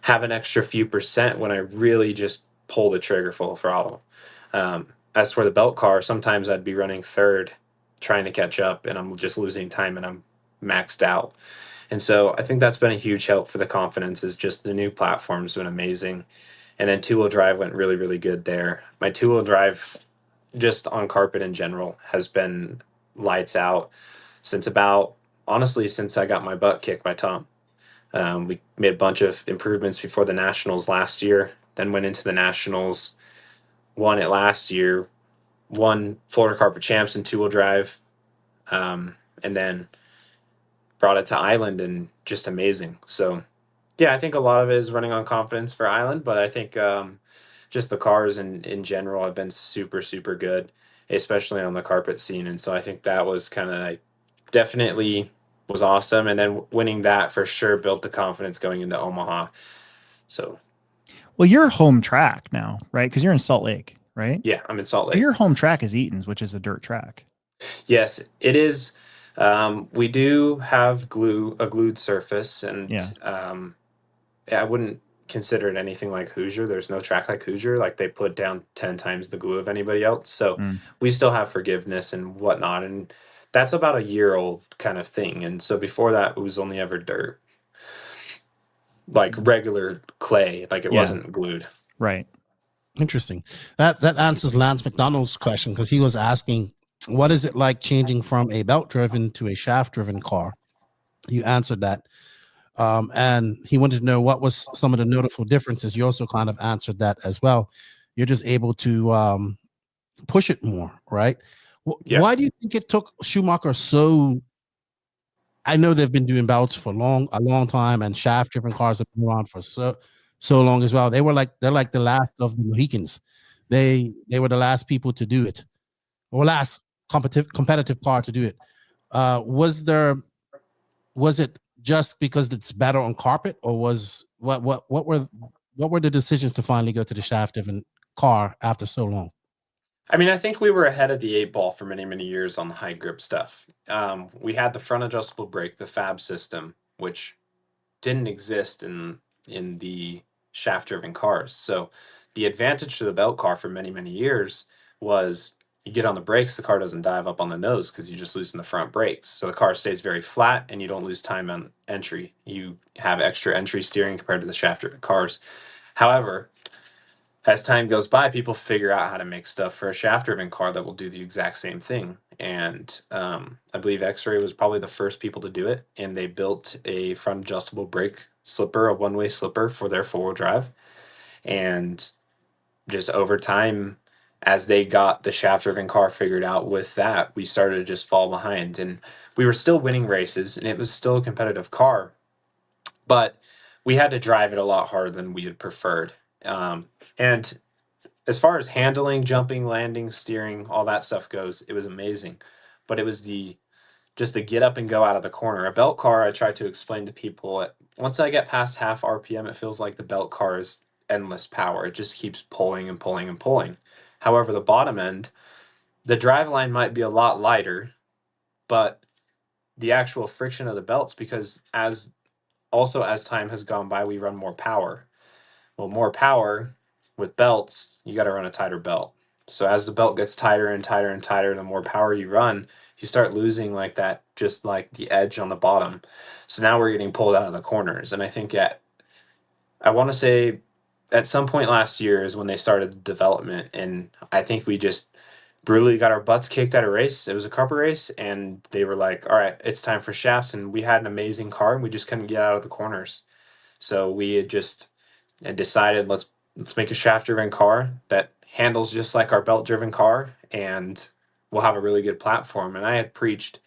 have an extra few percent when I really just pull the trigger full throttle. As for the belt car, sometimes I'd be running 3rd trying to catch up, and I'm just losing time and I'm maxed out. And so I think that's been a huge help for the confidence, is just the new platform's been amazing. And then 2-wheel drive went really, really good there. My 2-wheel drive, just on carpet in general, has been lights out since I got my butt kicked by Tom. We made a bunch of improvements before the Nationals last year, then went into the Nationals, won it last year, won Florida Carpet Champs in 2-wheel drive, and then brought it to Island and just amazing. So yeah, I think a lot of it is running on confidence for Island, but I think just the cars in general have been super, super good, especially on the carpet scene. And so I think that was kind of like definitely was awesome. And then winning that for sure built the confidence going into Omaha. So Well, your home track now, right? Because you're in Salt Lake, right? yeah, I'm in Salt So Lake. your home track is Eaton's, which is a dirt track. Yes, it is. We do have a glued surface, and Yeah. I wouldn't consider it anything like Hoosier. There's no track like Hoosier. Like they put down 10 times the glue of anybody else. So Mm. we still have forgiveness and whatnot. And that's about a year old kind of thing. And so before that, it was only ever dirt, like regular clay, like it Yeah. wasn't glued. Right. Interesting. That answers Lance McDonald's question, because he was asking, what is it like changing from a belt-driven to a shaft-driven car? You answered that. And he wanted to know what was some of the notable differences. You also kind of answered that as well. You're just able to push it more, right? Yeah. Why do you think it took Schumacher so? I know they've been doing belts for a long time, and shaft-driven cars have been around for so long as well. They're like the last of the Mohicans. They were the last people to do it, or last competitive car to do it. Was it just because it's better on carpet, or was what were the decisions to finally go to the shaft-driven car after so long? I mean, I think we were ahead of the 8 ball for many, many years on the high grip stuff. We had the front adjustable brake, the FAB system, which didn't exist in the shaft driven cars. So the advantage to the belt car for many, many years was you get on the brakes, the car doesn't dive up on the nose because you just loosen the front brakes. So the car stays very flat and you don't lose time on entry. You have extra entry steering compared to the shaft driven cars. However, as time goes by, people figure out how to make stuff for a shaft driven car that will do the exact same thing. And I believe X-Ray was probably the first people to do it. And they built a front adjustable brake slipper, a one-way slipper for their four-wheel drive. And just over time, as they got the shaft driven car figured out with that, we started to just fall behind. And we were still winning races and it was still a competitive car. But we had to drive it a lot harder than we had preferred. And as far as handling, jumping, landing, steering, all that stuff goes, it was amazing. But it was just the get up and go out of the corner. A belt car, I try to explain to people, once I get past half RPM, it feels like the belt car is endless power. It just keeps pulling and pulling and pulling. However, the bottom end, the drive line might be a lot lighter, but the actual friction of the belts, because as time has gone by, we run more power. Well, more power with belts, you got to run a tighter belt. So as the belt gets tighter and tighter and tighter, the more power you run, you start losing like that, just like the edge on the bottom. So now we're getting pulled out of the corners. And I think I want to say at some point last year is when they started the development. And I think we just brutally got our butts kicked at a race. It was a carpet race. And they were like, all right, it's time for shafts. And we had an amazing car and we just couldn't get out of the corners. So we had just and decided let's make a shaft driven car that handles just like our belt driven car and we'll have a really good platform. And I had preached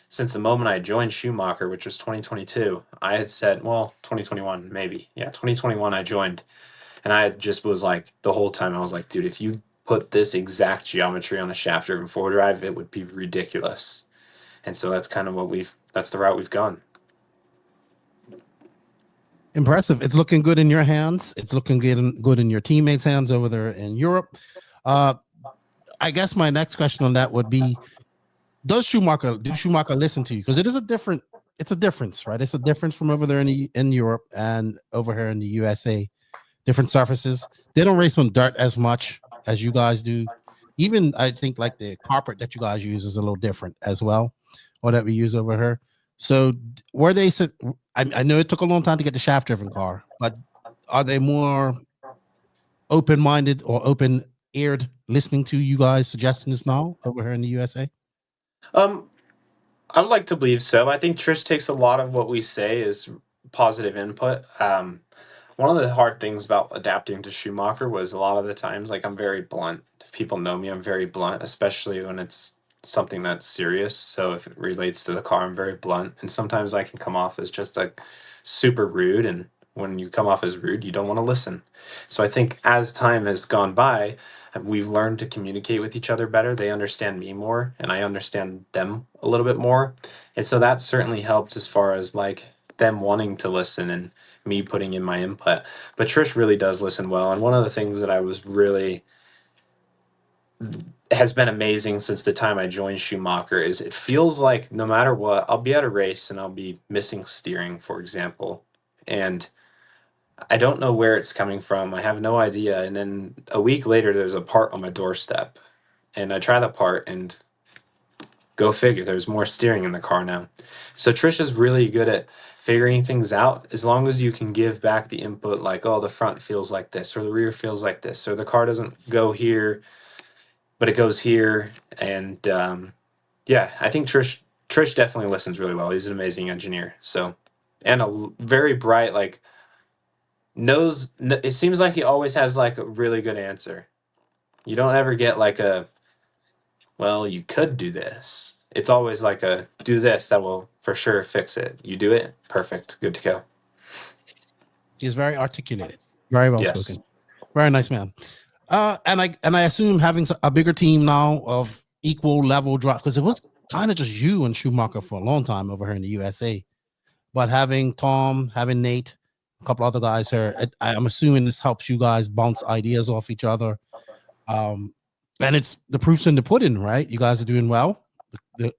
since the moment I joined Schumacher, which was 2022. I had said, well, 2021 maybe. Yeah, 2021 I joined. And I just was like the whole time I was like, dude, if you put this exact geometry on a shaft driven four drive, it would be ridiculous. And so that's kind of that's the route we've gone. Impressive. It's looking good in your hands. It's looking good in your teammates' hands over there in Europe. I guess my next question on that would be, do Schumacher listen to you? Because it's a difference, right? It's a difference from over there in Europe and over here in the USA. Different surfaces. They don't race on dirt as much as you guys do. Even I think like the carpet that you guys use is a little different as well, or that we use over here. So where they sit, I know it took a long time to get the shaft-driven car, but are they more open-minded or open-eared listening to you guys suggestions now over here in the USA? I would like to believe so. I think Trish takes a lot of what we say as positive input. One of the hard things about adapting to Schumacher was a lot of the times, like I'm very blunt. If people know me, I'm very blunt, especially when it's something that's serious. So if it relates to the car, I'm very blunt, and sometimes I can come off as just like super rude. And when you come off as rude, you don't want to listen. So I think as time has gone by, we've learned to communicate with each other better. They understand me more, and I understand them a little bit more. And so that certainly helped as far as like them wanting to listen and me putting in my input. But Trish really does listen well. And one of the things that I was really has been amazing since the time I joined Schumacher is it feels like no matter what, I'll be at a race and I'll be missing steering, for example. And I don't know where it's coming from. I have no idea. And then a week later, there's a part on my doorstep. And I try the part and go figure, there's more steering in the car now. So Trisha's really good at figuring things out as long as you can give back the input like, oh, the front feels like this, or the rear feels like this, or the car doesn't go here, but it goes here. And yeah, I think Trish definitely listens really well. He's an amazing engineer. So, and very bright, like, it seems like he always has like a really good answer. You don't ever get like a, well, you could do this. It's always like a, do this, that will for sure fix it. You do it, perfect, good to go. He's very articulated, very well Yes. spoken, very nice man. And I assume having a bigger team now of equal level drop, because it was kind of just you and Schumacher for a long time over here in the USA. But having Tom, having Nate, a couple other guys here, I'm assuming this helps you guys bounce ideas off each other. And it's the proof's in the pudding, right? You guys are doing well.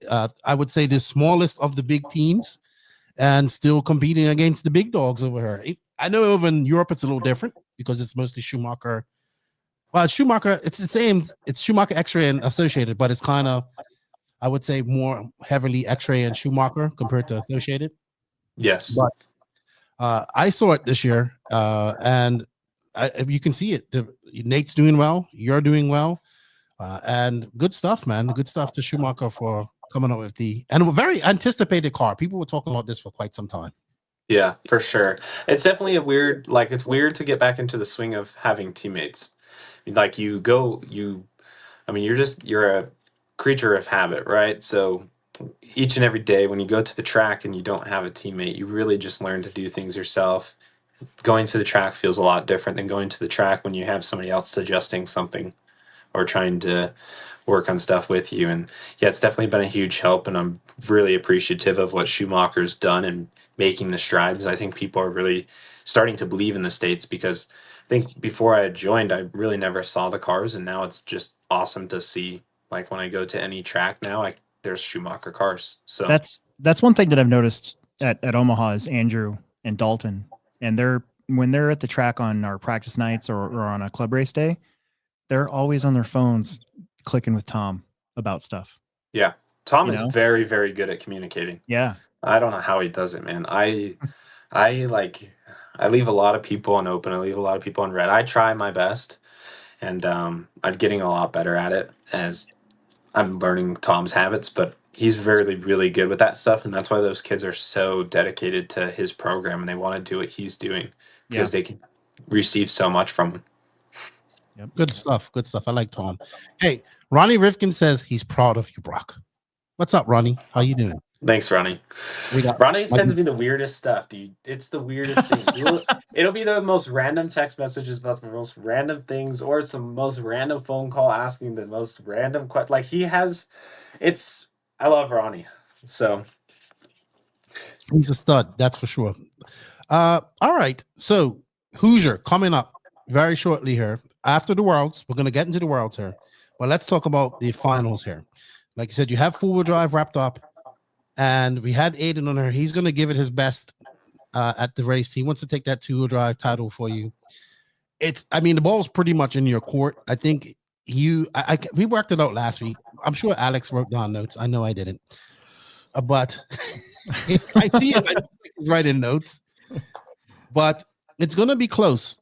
I would say the smallest of the big teams and still competing against the big dogs over here. I know over in Europe it's a little different because it's mostly Schumacher. Well, Schumacher, it's the same. It's Schumacher, X-Ray, and Associated, but it's kind of, I would say, more heavily X-Ray and Schumacher compared to Associated. Yes. But I saw it this year, and you can see it. Nate's doing well. You're doing well. And good stuff, man. Good stuff to Schumacher for coming up with and a very anticipated car. People were talking about this for quite some time. Yeah, for sure. It's definitely it's weird to get back into the swing of having teammates. Like you're a creature of habit, right? So each and every day when you go to the track and you don't have a teammate, you really just learn to do things yourself. Going to the track feels a lot different than going to the track when you have somebody else suggesting something or trying to work on stuff with you. And yeah, it's definitely been a huge help, and I'm really appreciative of what Schumacher's done in making the strides. I think people are really starting to believe in the States, because I think before I had joined, I really never saw the cars, and now it's just awesome to see. Like when I go to any track now, there's Schumacher cars. So that's one thing that I've noticed at Omaha is Andrew and Dalton, and when they're at the track on our practice nights or on a club race day, they're always on their phones clicking with Tom about stuff. Yeah. Tom is very, very good at communicating. Yeah. I don't know how he does it, man. I leave a lot of people on open. I leave a lot of people on red. I try my best, and I'm getting a lot better at it as I'm learning Tom's habits, but he's really, really good with that stuff. And that's why those kids are so dedicated to his program, and they want to do what he's doing because they can receive so much from him. Yep. Good stuff. Good stuff. I like Tom. Hey, Ronnie Rifkin says he's proud of you, Broc. What's up, Ronnie? How you doing? Thanks, Ronnie. Ronnie sends me the weirdest stuff, dude. It's the weirdest thing. It'll be the most random text messages about the most random things, or it's the most random phone call asking the most random question. Like I love Ronnie. So he's a stud, that's for sure. All right. So Hoosier coming up very shortly here. After the Worlds, we're going to get into the Worlds here. But let's talk about the finals here. Like you said, you have four-wheel drive wrapped up, and we had Aiden on here. He's going to give it his best at the race. He wants to take that two-wheel drive title for you. The ball's pretty much in your court. I think we worked it out last week. I'm sure Alex wrote down notes. I know I didn't. But I see it. I write in notes. But it's going to be close.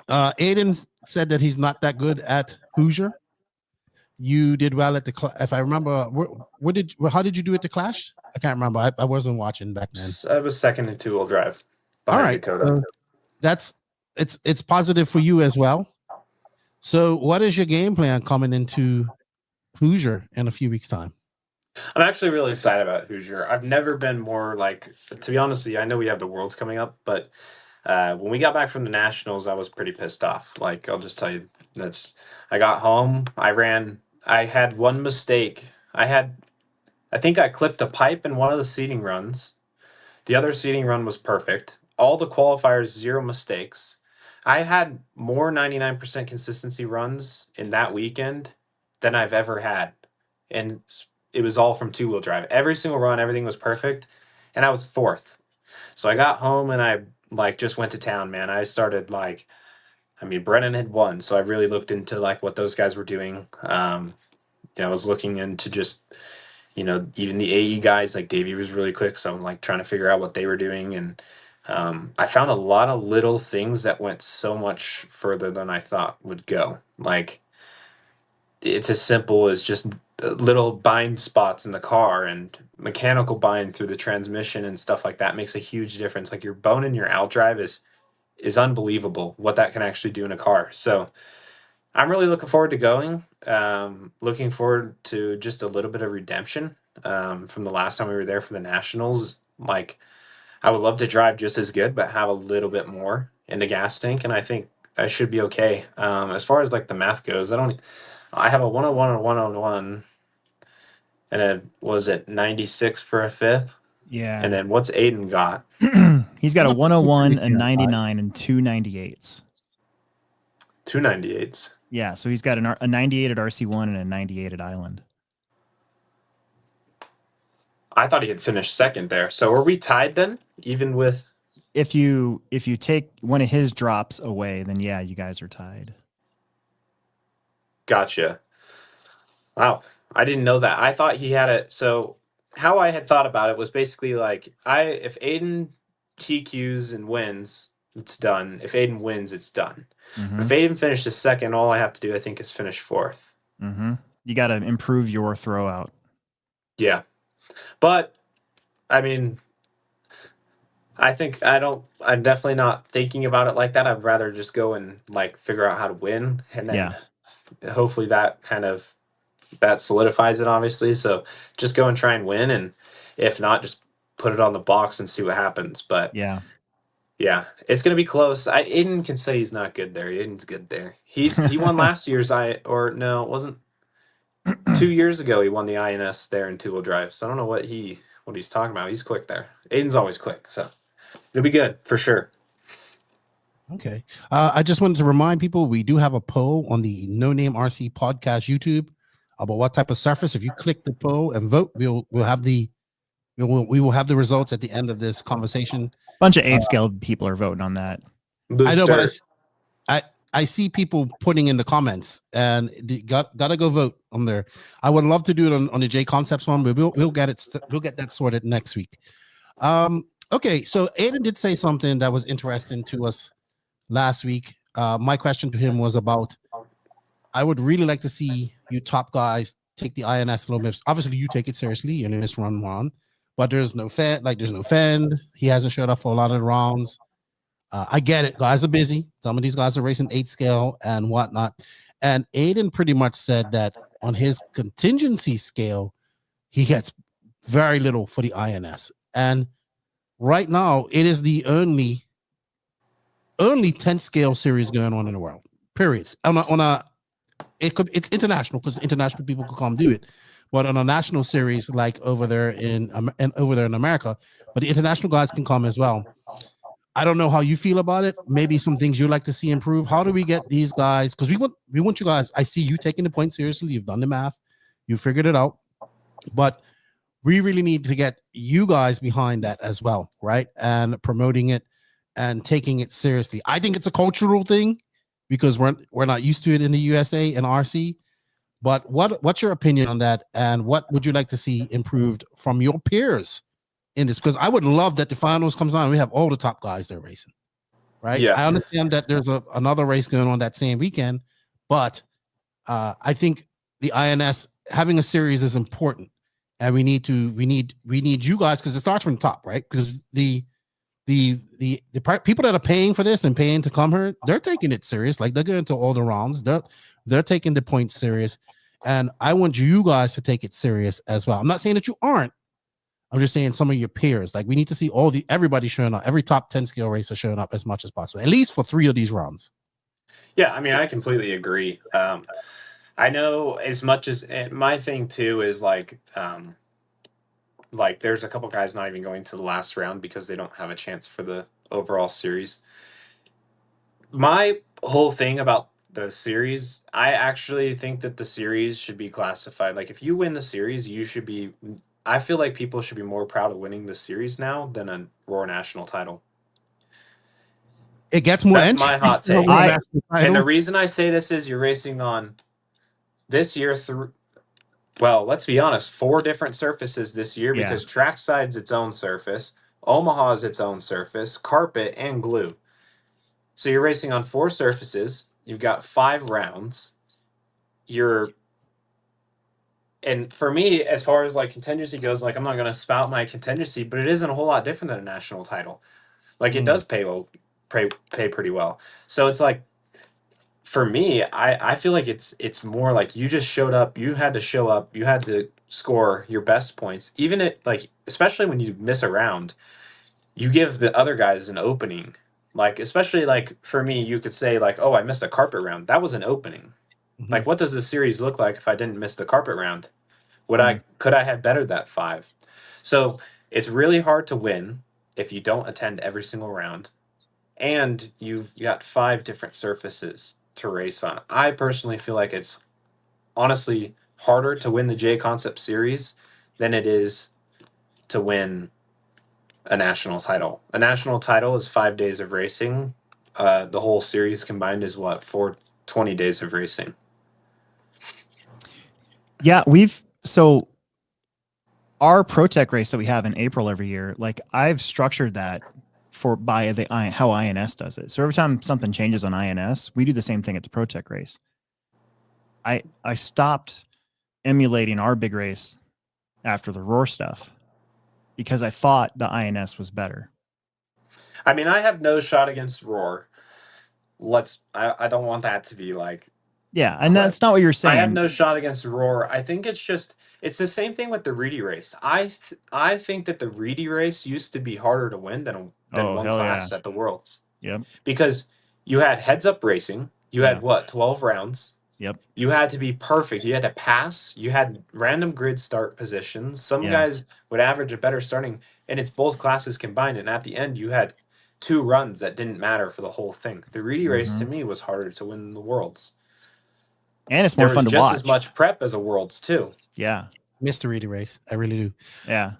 Aiden said that he's not that good at Hoosier. You did well at the if I remember. How did you do at the Clash? I can't remember. I wasn't watching back then. I was second in two-wheel drive. All right, so it's positive for you as well. So, what is your game plan coming into Hoosier in a few weeks' time. I'm actually really excited about Hoosier. I've never been more like, to be honest with you, I know we have the Worlds coming up, but when we got back from the Nationals, I was pretty pissed off. Like, I'll just tell you, I got home, I had one mistake. I think I clipped a pipe in one of the seeding runs. The other seeding run was perfect. All the qualifiers, 0 mistakes. I had more 99% consistency runs in that weekend than I've ever had. And it was all from 2-wheel drive. Every single run, everything was perfect. And I was 4th. So I got home and I just went to town, man. I started Brennan had won. So I really looked into what those guys were doing. I was looking into just, even the AE guys, like Davey was really quick. So I'm trying to figure out what they were doing. And I found a lot of little things that went so much further than I thought would go. It's as simple as just little bind spots in the car, and mechanical bind through the transmission and stuff like that makes a huge difference. Your bone in your outdrive is unbelievable what that can actually do in a car. So I'm really looking forward to going. Looking forward to just a little bit of redemption from the last time we were there for the Nationals. I would love to drive just as good, but have a little bit more in the gas tank, and I think I should be okay. As far as the math goes, I have a 101 and 101, and it was at 96 for a 5th. Yeah. And then what's Aiden got? He's got a 101, a 99, and 2 98s. 2 98s. Yeah, so he's got a 98 at RC1 and a 98 at Island. I thought he had finished second there. So are we tied then? Even with... If you take one of his drops away, then yeah, you guys are tied. Gotcha. Wow. I didn't know that. I thought he had it. So how I had thought about it was basically if Aiden TQs and wins, it's done. If Aiden wins, it's done. Mm-hmm. If Aiden finishes second, all I have to do, I think, is finish 4th. Mm-hmm. You got to improve your throw out. Yeah. But, I think I'm definitely not thinking about it like that. I'd rather just go and figure out how to win. And then hopefully that that solidifies it, obviously. So just go and try and win. And if not, just put it on the box and see what happens. But yeah, it's going to be close. Aiden can say he's not good there. Aiden's good there. He won last year's it wasn't 2 years ago. He won the INS there in 2-wheel drive. So I don't know what he's talking about. He's quick there. Aiden's always quick. So it'll be good for sure. Okay. I just wanted to remind people we do have a poll on the No Name RC podcast YouTube about what type of surface. If you click the poll and vote, we will have the results at the end of this conversation. Bunch of 8-scale people are voting on that. Booster. I know, but I see people putting in the comments, and gotta go vote on there. I would love to do it on the JConcepts one, but we'll get that sorted next week. Okay, so Aiden did say something that was interesting to us last week. My question to him was about, I would really like to see you top guys take the INS a little bit. Obviously, you take it seriously in this run one, but there's no fend. He hasn't showed up for a lot of the rounds. I get it. Guys are busy. Some of these guys are racing 8-scale and whatnot. And Aiden pretty much said that on his contingency scale, he gets very little for the INS. And right now, it is the only 10-scale series going on in the world. Period. It's international, because international people could come do it. But on a national series, like over there in America, but the international guys can come as well. I don't know how you feel about it. Maybe some things you'd like to see improve. How do we get these guys? Because we want you guys. I see you taking the point seriously. You've done the math. You figured it out. But we really need to get you guys behind that as well, right? And promoting it and taking it seriously. I think it's a cultural thing because we're not used to it in the USA and RC. But what's your opinion on that? And what would you like to see improved from your peers in this? Because I would love that the finals comes on. We have all the top guys there racing, right? Yeah. I understand that there's another race going on that same weekend, but I think the INS having a series is important, and we need you guys, because it starts from the top, right? Because the people that are paying for this and paying to come here, they're taking it serious. Like, they're going to all the rounds. They're taking the points serious. and I want you guys to take it serious as well. I'm not saying that you aren't. I'm just saying some of your peers. Like, we need to see everybody showing up, every top 10 scale racer showing up as much as possible, at least for 3 of these rounds. Yeah, I mean, I completely agree. I know as much as my thing too is like there's a couple guys not even going to the last round because they don't have a chance for the overall series. My whole thing about the series, I actually think that the series should be classified. Like, if you win the series, you should be. I feel like people should be more proud of winning the series now than a Roar National title. It gets more That's entries. my hot than a take. World National And title. the reason I say this is you're racing on this year through. Well, let's be honest, 4 different surfaces this year because trackside's its own surface, Omaha is its own surface, carpet, and glue. So you're racing on 4 surfaces. You've got 5 rounds. And for me, as far as like contingency goes, like, I'm not going to spout my contingency, but it isn't a whole lot different than a national title. Like, it does pay pretty well. So it's like, for me, I feel like it's more like you just showed up, you had to show up, you had to score your best points. Even like, especially when you miss a round, you give the other guys an opening. Like, especially like for me, you could say like, oh, I missed a carpet round. That was an opening. Like, what does the series look like if I didn't miss the carpet round? Could I have bettered that 5? So it's really hard to win if you don't attend every single round, and you've got 5 different surfaces to race on. I personally feel like it's honestly harder to win the JConcepts series than it is to win a national title. A national title is 5 days of racing. The whole series combined is what, 20 days of racing. Yeah, so our ProTech race that we have in April every year, like, I've structured that by how INS does it. So every time something changes on INS, we do the same thing at the ProTech race. I stopped emulating our big race after the Roar stuff because I thought the INS was better. I mean, I have no shot against Roar. I don't want that to be like. Yeah, and that's not what you're saying. I have no shot against Roar. I think it's the same thing with the Reedy race. I think that the Reedy race used to be harder to win than one class at the Worlds. Yep. Because you had heads up racing. You had 12 rounds. Yep. You had to be perfect. You had to pass. You had random grid start positions. Some guys would average a better starting, and it's both classes combined. And at the end, you had 2 runs that didn't matter for the whole thing. The Reedy race to me was harder to win the Worlds. And it's more fun to watch. Just as much prep as a Worlds too. Yeah. Missed the Reedy race. I really do. Yeah.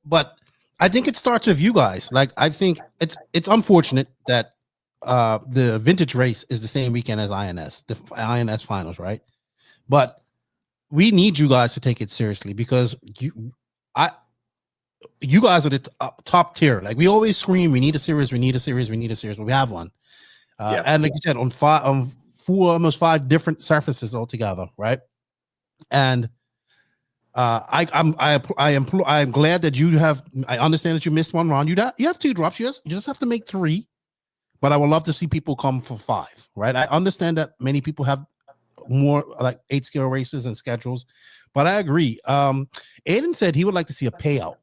But I think it starts with you guys. Like, I think it's unfortunate that the vintage race is the same weekend as INS, the INS finals, right? But we need you guys to take it seriously because you guys are the top tier. Like, we always scream, we need a series, we need a series, we need a series, but we have one. And like you said, on 4, almost 5 different surfaces altogether, right? And I'm glad that you have. I understand that you missed 1 round. You have 2 drops. You just have to make 3. But I would love to see people come for 5, right? I understand that many people have more like 8 scale races and schedules, but I agree. Aiden said he would like to see a payout,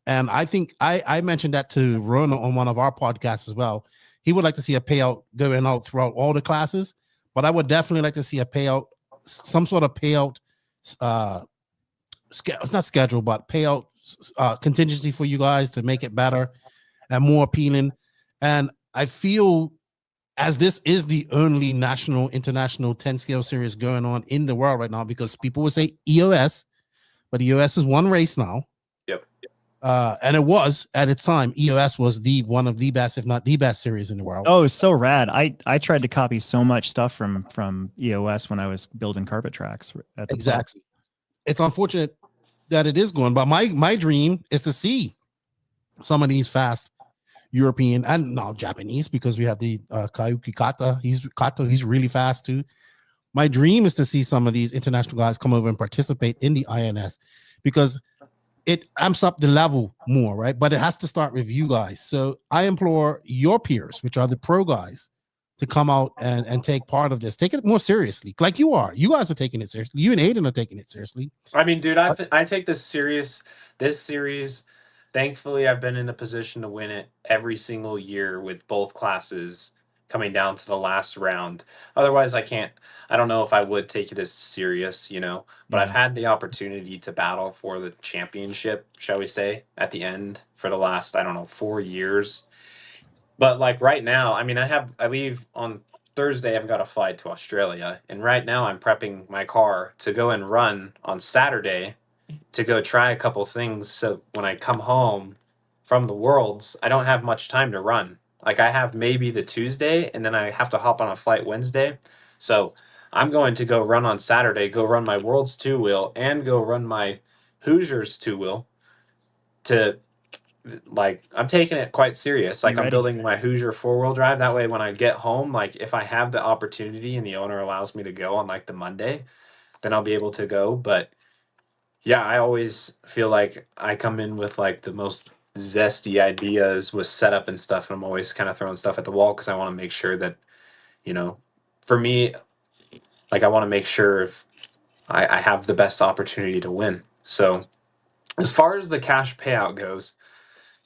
and I think I mentioned that to Rona on one of our podcasts as well. He would like to see a payout going out throughout all the classes, but I would definitely like to see a payout, some sort of payout, not schedule, but payout contingency for you guys to make it better and more appealing. And I feel as this is the only international 10 scale series going on in the world right now, because people would say EOS, but EOS is 1 race now. Yep. And it was at its time, EOS was one of the best, if not the best series in the world. Oh, it's so rad. I tried to copy so much stuff from EOS when I was building carpet tracks at the Exactly. It's unfortunate that it is going, but my dream is to see some of these fast European and now Japanese, because we have the Kayuki Kata. He's really fast too. My dream is to see some of these international guys come over and participate in the INS, because it amps up the level more, right? But it has to start with you guys. So I implore your peers, which are the pro guys, to come out and take part of this. Take it more seriously, like you are. You guys are taking it seriously. You and Aiden are taking it seriously. I mean, dude, I take this serious. This series, thankfully, I've been in a position to win it every single year with both classes coming down to the last round. Otherwise, I can't. I don't know if I would take it as serious, you know. But I've Yeah. had the opportunity to battle for the championship, shall we say, at the end for the last, I don't know, 4 years. But like right now, I mean, I leave on Thursday. I've got a flight to Australia, and right now I'm prepping my car to go and run on Saturday to go try a couple things. So when I come home from the Worlds, I don't have much time to run. Like I have maybe the Tuesday, and then I have to hop on a flight Wednesday. So I'm going to go run on Saturday, go run my Worlds 2-wheel, and go run my Hoosiers 2-wheel to like I'm taking it quite serious. Like I'm ready. building my Hoosier 4-wheel drive. That way when I get home, like if I have the opportunity and the owner allows me to go on like the Monday, then I'll be able to go. But yeah, I always feel like I come in with like the most zesty ideas with setup and stuff, and I'm always kind of throwing stuff at the wall because I want to make sure that, you know, for me, like I want to make sure if I have the best opportunity to win. So as far as the cash payout goes,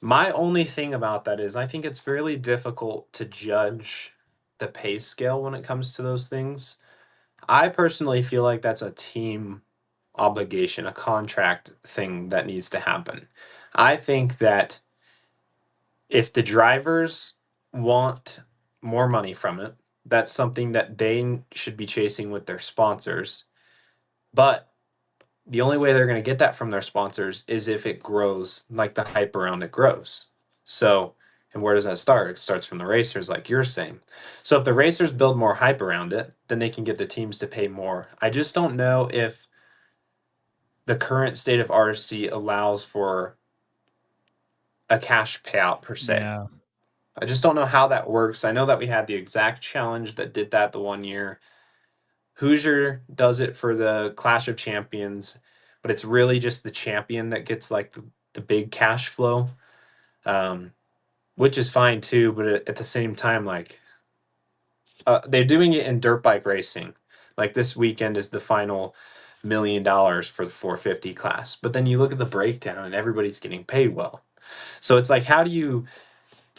my only thing about that is I think it's fairly difficult to judge the pay scale when it comes to those things. I personally feel like that's a team obligation, a contract thing that needs to happen. I think that if the drivers want more money from it, that's something that they should be chasing with their sponsors. But the only way they're going to get that from their sponsors is if it grows, like the hype around it grows. So, and where does that start? It starts from the racers, like you're saying. So if the racers build more hype around it, then they can get the teams to pay more. I just don't know if the current state of RC allows for a cash payout per se. Yeah. I just don't know how that works. I know that we had the exact challenge that did that the one year. Hoosier does it for the Clash of Champions, but it's really just the champion that gets like the big cash flow, which is fine too. But at the same time, like they're doing it in dirt bike racing. Like this weekend is the final $1 million for the 450 class. But then you look at the breakdown and everybody's getting paid well. So it's like, how do you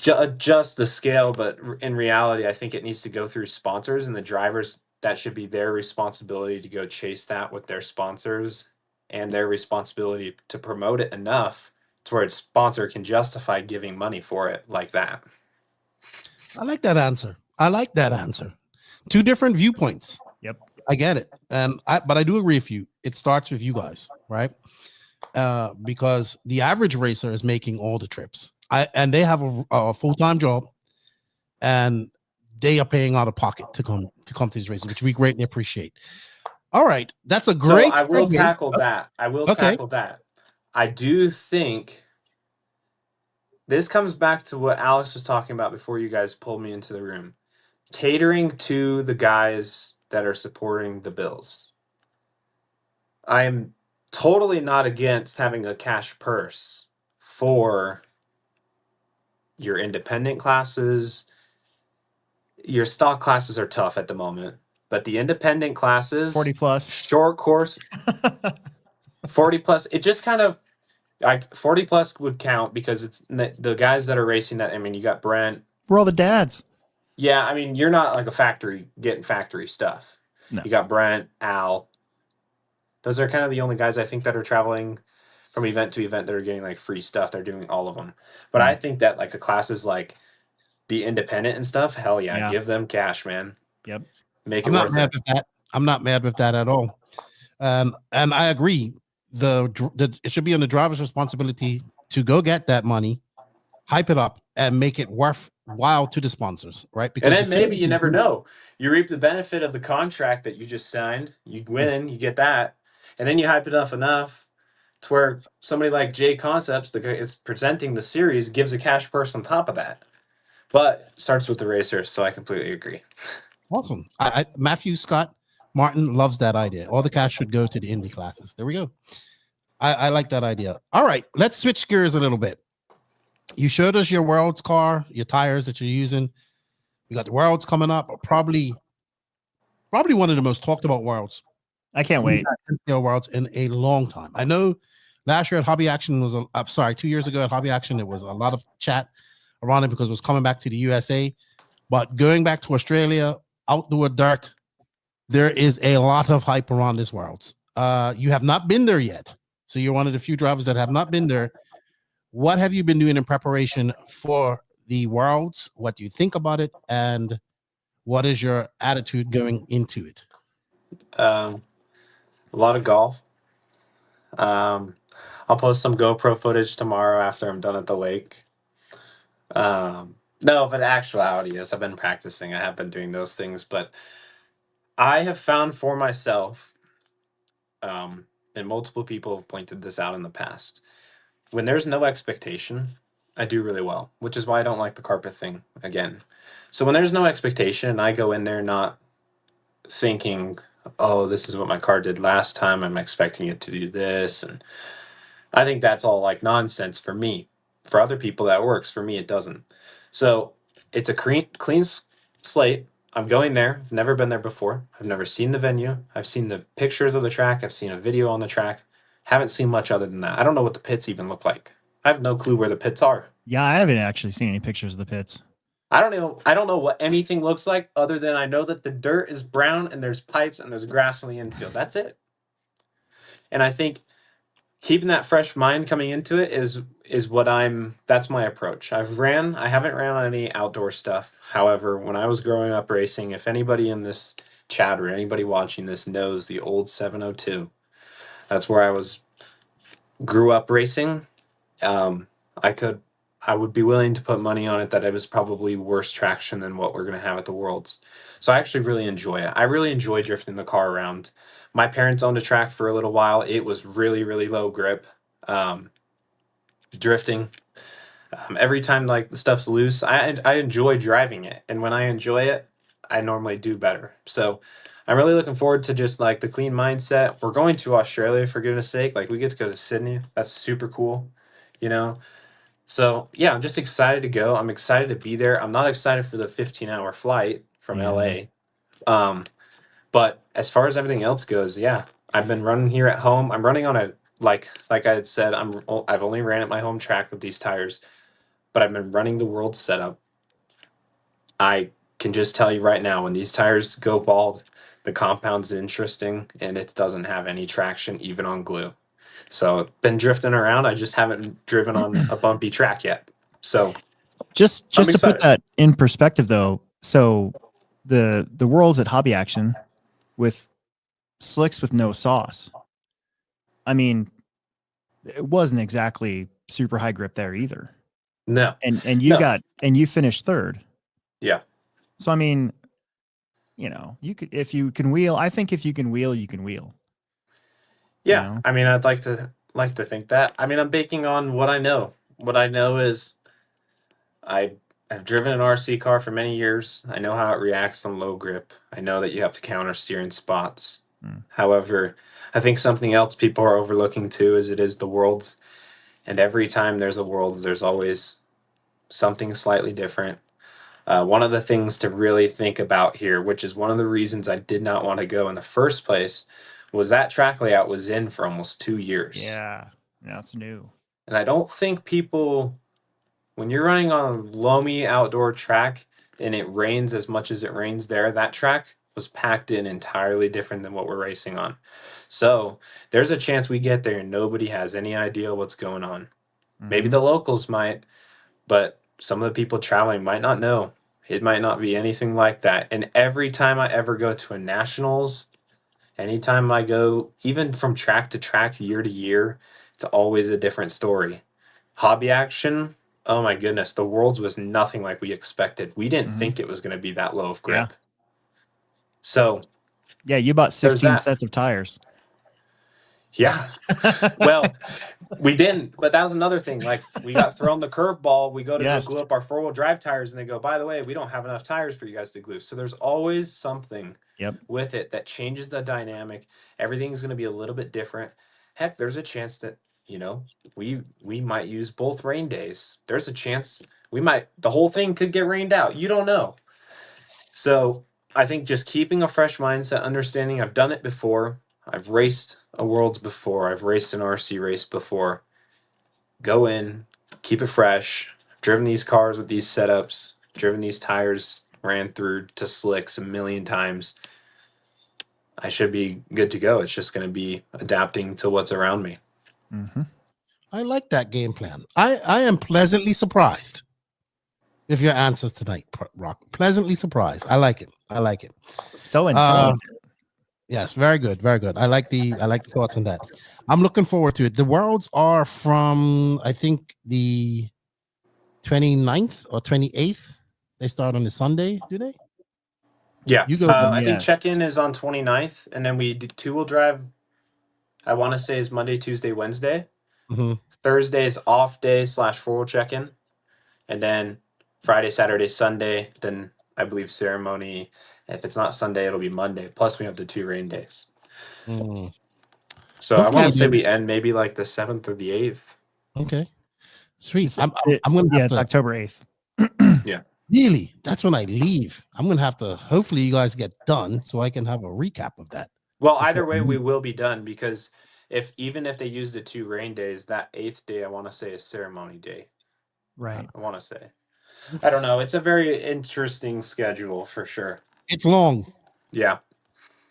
adjust the scale? But in reality, I think it needs to go through sponsors and the drivers. That should be their responsibility to go chase that with their sponsors and their responsibility to promote it enough to where its sponsor can justify giving money for it like that. I like that answer. I like that answer. Two different viewpoints. Yep. I get it. But I do agree with you. It starts with you guys, right? Because the average racer is making all the trips. And they have a full-time job, and they are paying out of pocket to come to these races, which we greatly appreciate. All right, that's a great. So I will segment. tackle that. I will tackle that. I do think this comes back to what Alex was talking about before you guys pulled me into the room. Catering to the guys that are supporting the Bills. I am totally not against having a cash purse for your independent classes. Your stock classes are tough at the moment, but the independent classes, 40 plus, short course, 40 plus, it just kind of like 40 plus would count because it's the guys that are racing that. I mean, you got Brent. we're all the dads. Yeah, I mean, you're not like a factory getting factory stuff. No. You got Brent, Al. Those are kind of the only guys I think that are traveling from event to event that are getting like free stuff. They're doing all of them. But I think that like the classes like the independent and stuff, hell yeah. Give them cash, man. Yep. Make it I'm not worth mad it. with that. I'm not mad with that at all. And I agree. It should be on the driver's responsibility to go get that money, hype it up, and make it worthwhile to the sponsors, right? Because And then maybe you never know. You reap the benefit of the contract that you just signed. You win, you get that, and then you hype it up enough to where somebody like JConcepts, the guy is presenting the series, gives a cash purse on top of that. But starts with the racers, so I completely agree. Awesome. Matthew Scott Martin loves that idea. All the cash should go to the Indy classes. There we go. I like that idea. All right, let's switch gears a little bit. You showed us your Worlds car, your tires that you're using. We got the Worlds coming up, probably one of the most talked about Worlds. I can't wait. Worlds in a long time. I know last year at Hobby Action was 2 years ago at Hobby Action, it was a lot of chat around it because it was coming back to the USA. But going back to Australia, outdoor dirt, there is a lot of hype around this Worlds. You have not been there yet, so you're one of the few drivers that have not been there. What have you been doing in preparation for the Worlds? What do you think about it, and what is your attitude going into it? A lot of golf. I'll post some GoPro footage tomorrow after I'm done at the lake. No, but actuality is I've been practicing. I have been doing those things, but I have found for myself, and multiple people have pointed this out in the past, when there's no expectation, I do really well, which is why I don't like the carpet thing again. So when there's no expectation and I go in there not thinking, oh, this is what my car did last time, I'm expecting it to do this, and I think that's all like nonsense for me. For other people that works, for me it doesn't. So it's a clean slate. I'm going there. I've never been there before. I've never seen the venue. I've seen the pictures of the track. I've seen a video on the track. Haven't seen much other than that. I don't know what the pits even look like. I have no clue where the pits are. Yeah, I haven't actually seen any pictures of the pits. I don't know what anything looks like other than I know that the dirt is brown and there's pipes and there's grass in the infield. That's it. And I think keeping that fresh mind coming into it is that's my approach. I haven't ran on any outdoor stuff. However, when I was growing up racing, if anybody in this chat or anybody watching this knows the old 702, that's where grew up racing. I would be willing to put money on it that it was probably worse traction than what we're going to have at the Worlds. So I actually really enjoy it. I really enjoy drifting the car around. My parents owned a track for a little while. It was really, really low grip. Drifting. Every time like the stuff's loose, I enjoy driving it. And when I enjoy it, I normally do better. So I'm really looking forward to just like the clean mindset. We're going to Australia, for goodness sake. Like we get to go to Sydney. That's super cool, you know? So yeah, I'm just excited to go. I'm excited to be there. I'm not excited for the 15-hour flight from LA. But as far as everything else goes, yeah, I've been running here at home. I'm running on a like I had said, I've only ran at my home track with these tires, but I've been running the world setup. I can just tell you right now, when these tires go bald, the compound's interesting and it doesn't have any traction even on glue. So been drifting around. I just haven't driven on a bumpy track yet. So just to put that in perspective, though, so the Worlds at Hobby Action with slicks with no sauce. I mean, it wasn't exactly super high grip there either. No. And you finished third. Yeah. So I mean, if you can wheel, I think if you can wheel, you can wheel. Yeah, you know? I mean, I'd like to think that. I mean, I'm baking on what I know. What I know is I have driven an RC car for many years. I know how it reacts on low grip. I know that you have to counter steer in spots. However, I think something else people are overlooking too is it is the Worlds. And every time there's a Worlds, there's always something slightly different. One of the things to really think about here, which is one of the reasons I did not want to go in the first place, was that track layout was in for almost 2 years. Yeah, that's new. And I don't think people, when you're running on a loamy outdoor track and it rains as much as it rains there, that track was packed in entirely different than what we're racing on. So there's a chance we get there and nobody has any idea what's going on. Maybe the locals might, but some of the people traveling might not know. It might not be anything like that. And every time I ever go to a nationals, anytime I go, even from track to track, year to year, it's always a different story. Hobby Action, oh my goodness, the Worlds was nothing like we expected. We didn't think it was going to be that low of grip. Yeah. So, yeah, you bought 16 sets of tires. Yeah. Well, we didn't, but that was another thing. Like, we got thrown the curveball. We go to go glue up our 4-wheel drive tires, and they go, by the way, we don't have enough tires for you guys to glue. So there's always something with it that changes the dynamic. Everything's going to be a little bit different. Heck, there's a chance that, we might use both rain days. There's a chance the whole thing could get rained out. You don't know. So I think just keeping a fresh mindset, understanding I've done it before. I've raced a Worlds before. I've raced an RC race before. Go in, keep it fresh. I've driven these cars with these setups, driven these tires, ran through to slicks a million times. I should be good to go. It's just going to be adapting to what's around me. Mm-hmm. I like that game plan. I am pleasantly surprised with your answers tonight, Broc. Pleasantly surprised. I like it. I like it. So intelligent. Yes, very good, very good. I like the thoughts on that. I'm looking forward to it. The Worlds are from, I think, the 29th or 28th. They start on the Sunday, do they? Yeah. You go. I think Yes. check-in is on 29th, and then we do two-wheel drive. I want to say is Monday, Tuesday, Wednesday. Mhm. Thursday is off day / four-wheel check-in, and then Friday, Saturday, Sunday. Then I believe ceremony. If it's not Sunday, it'll be Monday. Plus, we have the 2 rain days. Mm. So I Hopefully want to say they- we end maybe like the 7th or the 8th. Okay, sweet. It's, I'm gonna yeah, have it's to. October 8th. Really, that's when I leave. I'm gonna have to. Hopefully, you guys get done so I can have a recap of that. Well, Before either I way, we leave. will be done because even if they use the 2 rain days, that 8th day I want to say is ceremony day. Right. I want to say. I don't know. It's a very interesting schedule for sure. It's long. Yeah.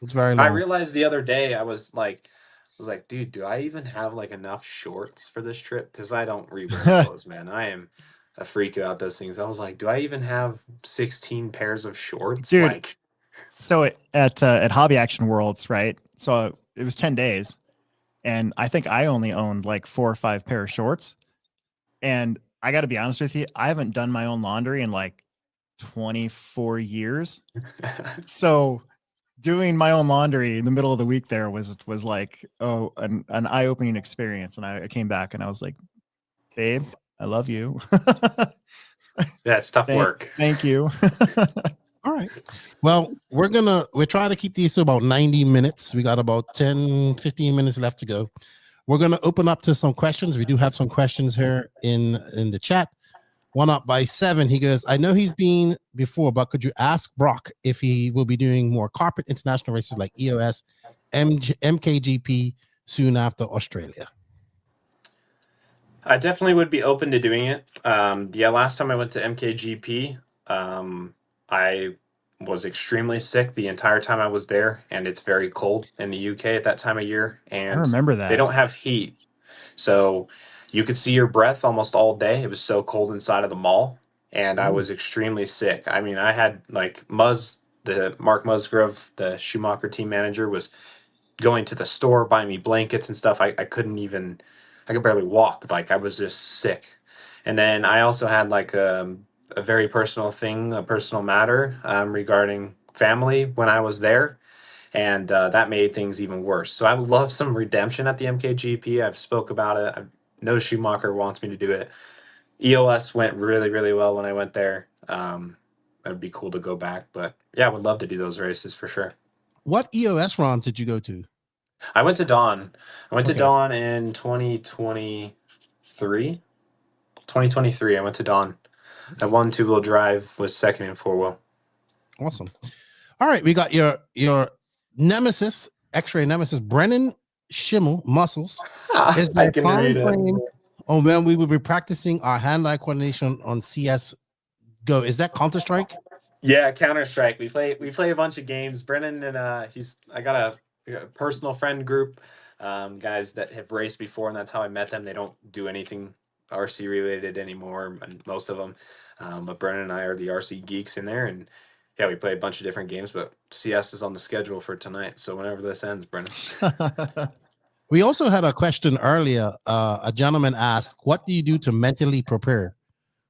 It's very I long. realized the other day I was like, dude, do I even have like enough shorts for this trip? Because I don't rewear clothes, man. I am a freak about those things. I was like, do I even have 16 pairs of shorts? Dude. Like, So at Hobby Action Worlds, right? So it was 10 days, and I think I only owned like 4 or 5 pair of shorts. And I got to be honest with you, I haven't done my own laundry in like 24 years. So doing my own laundry in the middle of the week there was like an eye-opening experience. And I came back and I was like, babe, I love you. yeah, it's tough work. Thank you. All right. Well, we're trying to keep these to about 90 minutes. We got about 10, 15 minutes left to go. We're going to open up to some questions. We do have some questions here in the chat. One up by 7. He goes, I know he's been before, but could you ask Broc if he will be doing more carpet international races like EOS, MKGP soon after Australia? I definitely would be open to doing it. Yeah, last time I went to MKGP, I was extremely sick the entire time I was there, and it's very cold in the UK at that time of year, and I remember that. they don't have heat. So you could see your breath almost all day. It was so cold inside of the mall, and I was extremely sick. I mean, I had like Mark Musgrove, the Schumacher team manager, was going to the store, buying me blankets and stuff. I could barely walk. Like I was just sick. And then I also had like a very personal thing, a personal matter regarding family when I was there. And that made things even worse. So I would love some redemption at the MKGP. I've spoke about it. I know Schumacher wants me to do it. EOS went really, really well when I went there. It'd be cool to go back. But yeah, I would love to do those races for sure. What EOS rounds did you go to? I went to Dawn. I went to Okay. Dawn in 2023. 2023, I went to Dawn. I won 2-wheel drive, was second in 4-wheel. Awesome. All right, we got your nemesis, X-ray nemesis, Brennan Schimmel Muscles. Is I there can time read it. frame on when we will be practicing our hand-eye coordination on CS Go? Is that Counter-Strike? Yeah, Counter-Strike. We play a bunch of games. Brennan and I got a personal friend group, guys that have raced before, and that's how I met them. They don't do anything RC related anymore, and most of them. But Brennan and I are the RC geeks in there, and yeah, we play a bunch of different games. But CS is on the schedule for tonight, so whenever this ends, Brennan. We also had a question earlier. A gentleman asked, "What do you do to mentally prepare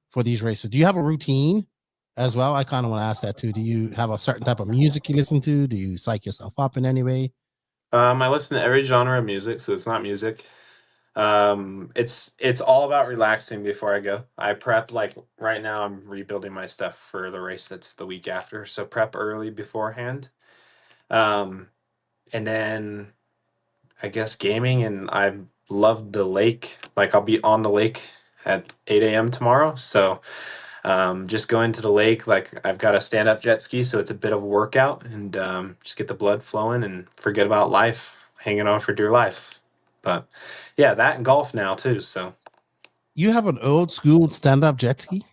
for these races? Do you have a routine as well?" I kind of want to ask that too. Do you have a certain type of music you listen to? Do you psych yourself up in any way? I listen to every genre of music, so it's not music. It's all about relaxing before I go. I prep, like right now I'm rebuilding my stuff for the race that's the week after, so prep early beforehand. And then I guess gaming, and I love the lake. Like I'll be on the lake at 8 a.m. tomorrow, so just going to the lake. Like I've got a stand-up jet ski, so it's a bit of a workout, and just get the blood flowing and forget about life, hanging on for dear life. But yeah, that and golf now too. So You have an old school stand-up jet ski?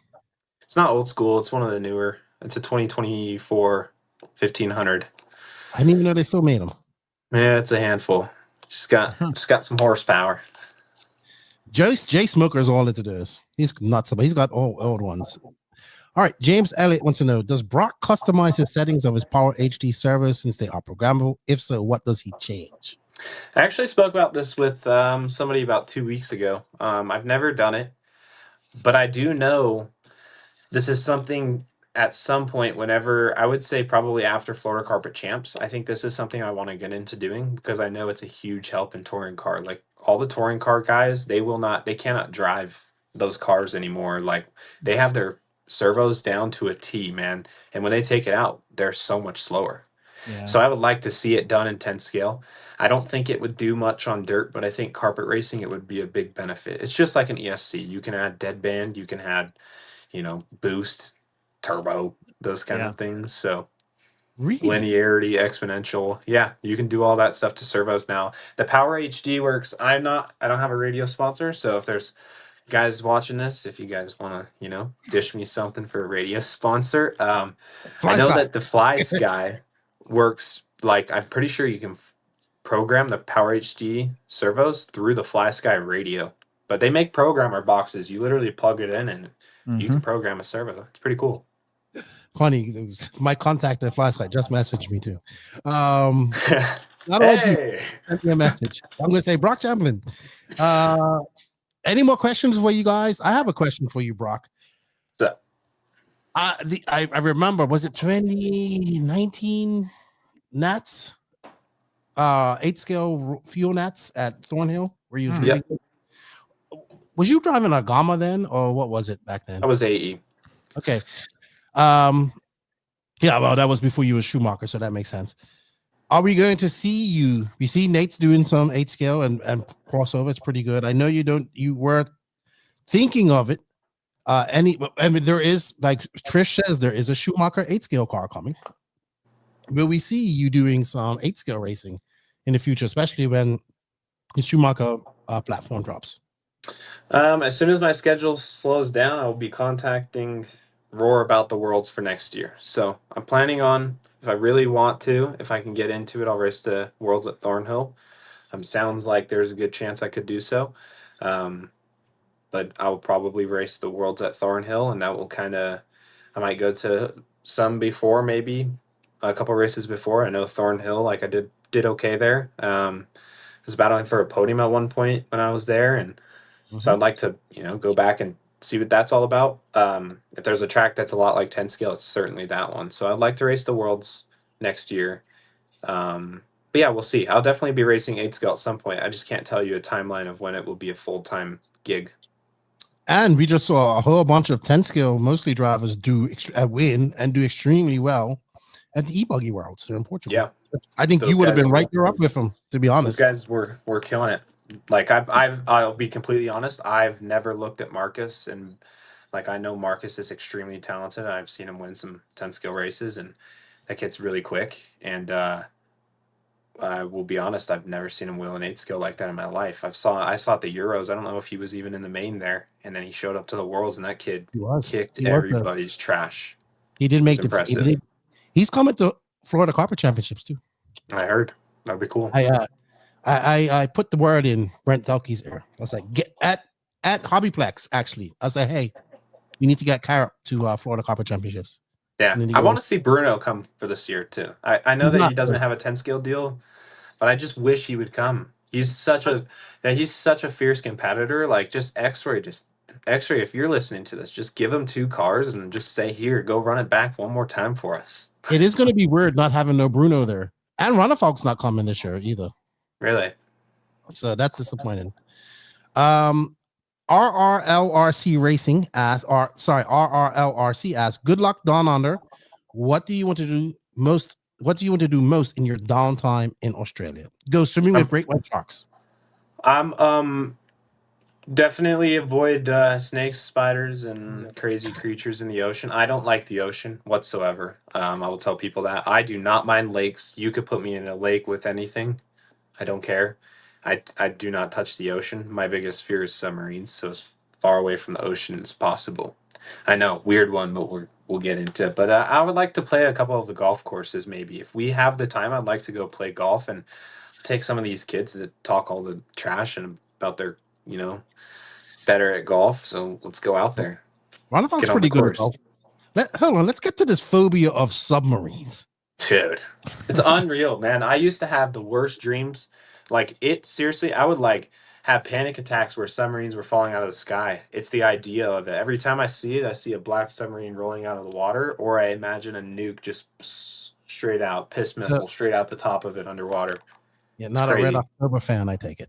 it's not old school. It's one of the newer. It's a 2024 1500. I didn't even know they still made them. Yeah, it's a handful. Just got some horsepower. Jay Smoker's all into this. He's nuts, but he's got all old ones. All right, James Elliott wants to know, does Broc customize his settings of his Power HD servers since they are programmable? If so, what does he change? I actually spoke about this with somebody about 2 weeks ago. I've never done it, but I do know this is something at some point, whenever I would say probably after Florida Carpet Champs, I think this is something I want to get into doing because I know it's a huge help in touring car. Like all the touring car guys, they cannot drive those cars anymore. Like they have their servos down to a T, man. And when they take it out, they're so much slower. Yeah. So I would like to see it done in 10 scale. I don't think it would do much on dirt, but I think carpet racing, it would be a big benefit. It's just like an ESC. You can add deadband, you can add, boost, turbo, those kinds of things. So Really? linearity, exponential. Yeah, you can do all that stuff to servos now. The Power HD works. I don't have a radio sponsor, so if there's guys watching this, if you guys want to, dish me something for a radio sponsor, I know that the Fly Sky works. Like I'm pretty sure you can program the Power HD servos through the Fly Sky radio, but they make programmer boxes. You literally plug it in and you can program a servo. It's pretty cool. Funny, my contact at Flysky just messaged me too. Not hey, sent me a message. I'm going to say Broc Champlin. Any more questions for you guys? I have a question for you, Broc. So, I remember, was it 2019 Nats? 8-scale fuel Nats at Thornhill? Were you? Yep. Was you driving a Gamma then, or what was it back then? I was AE. Okay. Yeah, well, that was before you were Schumacher, so that makes sense. Are we going to see you? We see Nate's doing some 8-scale and crossover. It's pretty good. I know you were thinking of it. I mean, there is, like Trish says, there is a Schumacher 8-scale car coming. Will we see you doing some 8-scale racing in the future, especially when the Schumacher platform drops? As soon as my schedule slows down, I will be contacting Roar about the Worlds for next year. So I'm planning on, if I really want to, if I can get into it, I'll race the Worlds at Thornhill. Sounds like there's a good chance I could do so. But I will probably race the Worlds at Thornhill, and that will I might go to some before, maybe a couple races before. I know Thornhill, like I did okay there. I was battling for a podium at one point when I was there, and so I'd like to, go back and see what that's all about. If there's a track that's a lot like 10 scale, it's certainly that one. So I'd like to race the Worlds next year. But yeah, we'll see. I'll definitely be racing 8 scale at some point. I just can't tell you a timeline of when it will be a full-time gig. And we just saw a whole bunch of 10 scale mostly drivers win and do extremely well at the e-buggy Worlds in Portugal. Yeah, I think you would have been right there up with them, to be honest. Those guys were killing it. Like I'll be completely honest. I've never looked at Marcus, and like I know Marcus is extremely talented. I've seen him win some 10 scale races, and that kid's really quick. And I will be honest, I've never seen him wheel an 8 scale like that in my life. I saw at the Euros. I don't know if he was even in the main there, and then he showed up to the Worlds, and that kid kicked everybody's trash. He did make he's coming to Florida Carpet Championships too. I heard. That'd be cool. I put the word in Brent Delkey's ear. I was like, get at Hobbyplex. Actually, I said, hey, you need to get Carrot to Florida Carpet Championships. Yeah, I want to see Bruno come for this year too. I know that he doesn't have a 10 scale deal, but I just wish he would come. He's such a fierce competitor. Like just X-Ray. If you're listening to this, just give him 2 cars and just say, here, go run it back one more time for us. It is going to be weird not having no Bruno there, and Runafalk's not coming this year either. Really? So that's disappointing. RRLRC Racing RRLRC asks, good luck down under. What do you want to do most? What do you want to do most in your downtime in Australia? Go swimming with great white sharks. I'm Definitely avoid snakes, spiders, and crazy creatures in the ocean. I don't like the ocean whatsoever. I will tell people that. I do not mind lakes. You could put me in a lake with anything. I don't care. I do not touch the ocean. My biggest fear is submarines, so as far away from the ocean as possible. I know, weird one, but we'll get into it. But I would like to play a couple of the golf courses maybe. If we have the time, I'd like to go play golf and take some of these kids that talk all the trash and about their, you know, better at golf. So let's go out there. Ronald's Get on the pretty good at course. golf. Hold on, let's get to this phobia of submarines. Dude, it's unreal, man. I used to have the worst dreams. Like it seriously, I would like have panic attacks where submarines were falling out of the sky. It's the idea of it. Every time I see it, I see a black submarine rolling out of the water, or I imagine a nuke just straight out, piss So, missile straight out the top of it underwater. yeah, not a crazy. Red October fan, I take it.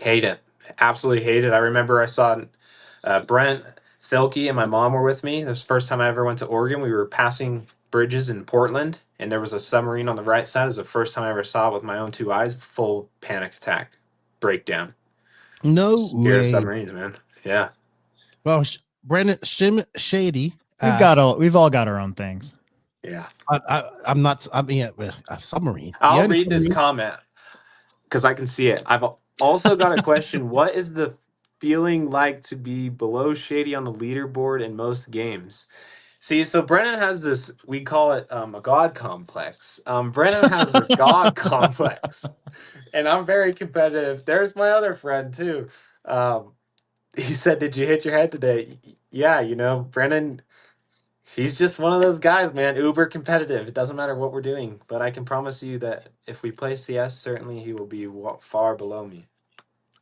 Hate it. Absolutely hate it. I remember I saw Brent Thelke and my mom were with me. This was the first time I ever went to Oregon. We were passing bridges in Portland, and there was a submarine on the right side. It was the first time I ever saw it with my own two eyes. Full panic attack, breakdown. No Scare of way. submarines, man. Yeah. Well, Brandon Shady. We've all got our own things. Yeah. I'm not. I mean, a submarine. I'll Yeah, read this submarine? comment because I can see it. I've also got a question. What is the feeling like to be below Shady on the leaderboard in most games? See, so Brennan has this, we call it a God complex. Brennan has this God complex, and I'm very competitive. There's my other friend, too. He said, "Did you hit your head today?" Yeah, you know, Brennan, he's just one of those guys, man, uber competitive. It doesn't matter what we're doing, but I can promise you that if we play CS, certainly he will be far below me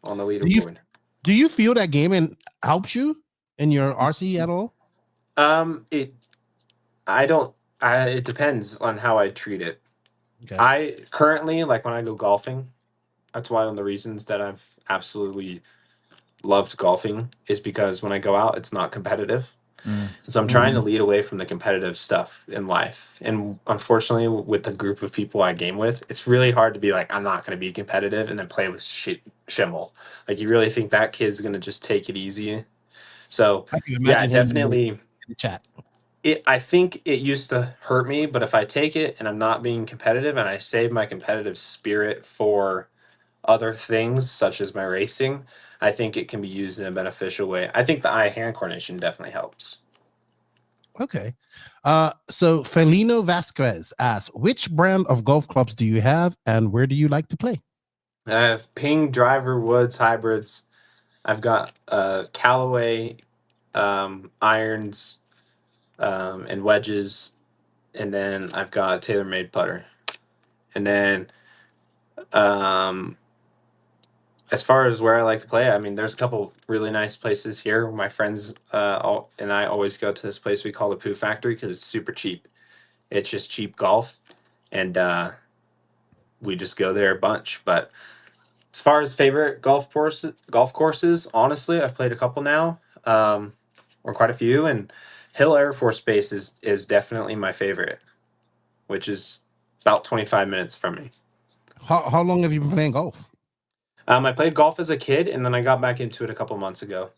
on the leaderboard. Do you feel that gaming helps you in your RC at all? It depends on how I treat it. Okay. I currently, like when I go golfing, that's one of the reasons that I've absolutely loved golfing is because when I go out, it's not competitive. So I'm trying to lead away from the competitive stuff in life. And unfortunately, with the group of people I game with, it's really hard to be like, I'm not going to be competitive and then play with Schimmel. Like, you really think that kid's going to just take it easy? So, I can yeah, imagine him definitely. in the chat. I think it used to hurt me, but if I take it and I'm not being competitive and I save my competitive spirit for other things such as my racing, I think it can be used in a beneficial way. I think the eye-hand coordination definitely helps. Okay. So Felino Vasquez asks, which brand of golf clubs do you have and where do you like to play? I have Ping, Driver, Woods, hybrids. I've got Callaway, irons, and wedges, and then I've got TaylorMade putter. And then as far as where I like to play, I mean, there's a couple really nice places here. My friends and I always go to this place we call the Poo Factory because it's super cheap. It's just cheap golf, and we just go there a bunch. But as far as favorite golf courses, honestly, I've played a couple now, or quite a few, and Hill Air Force Base is definitely my favorite, which is about 25 minutes from me. How long have you been playing golf? I played golf as a kid, and then I got back into it a couple months ago.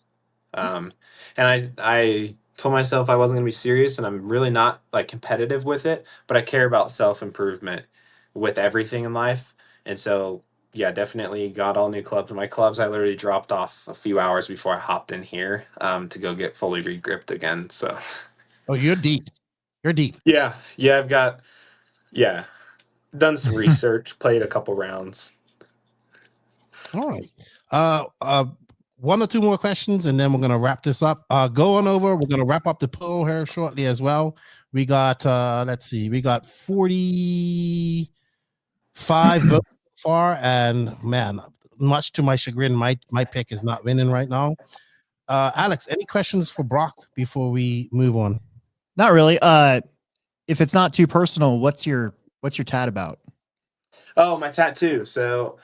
And I told myself I wasn't going to be serious, and I'm really not like competitive with it, but I care about self-improvement with everything in life. And so, yeah, definitely got all new clubs. My clubs, I literally dropped off a few hours before I hopped in here to go get fully regripped again. So, oh, you're deep. You're deep. Yeah, I've got, done some research, played a couple rounds. All right. One or two more questions, and then we're gonna wrap this up. Go on over. We're gonna wrap up the poll here shortly as well. We got let's see, we got 45 votes so far, and man, much to my chagrin, my pick is not winning right now. Alex, any questions for Broc before we move on? Not really. If it's not too personal, what's your tat about? Oh, my tattoo. So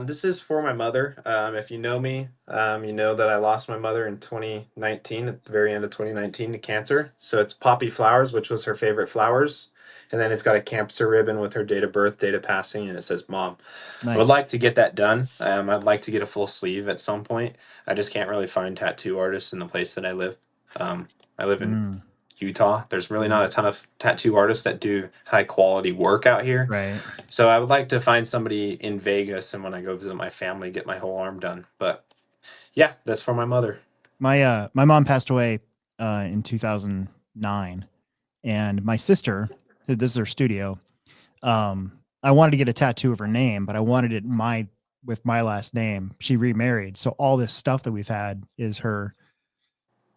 this is for my mother. If you know me, you know that I lost my mother in 2019, at the very end of 2019, to cancer. So it's poppy flowers, which was her favorite flowers. and then it's got a cancer ribbon with her date of birth, date of passing, and it says "Mom." Nice. I would like to get that done. I'd like to get a full sleeve at some point. I just can't really find tattoo artists in the place that I live. I live in Utah. There's really not a ton of tattoo artists that do high quality work out here. Right. So I would like to find somebody in Vegas, and when I go visit my family, get my whole arm done. But yeah, that's for my mother. My mom passed away in 2009, and my sister, this is her studio. I wanted to get a tattoo of her name, but I wanted it with my last name. She remarried, so all this stuff that we've had is her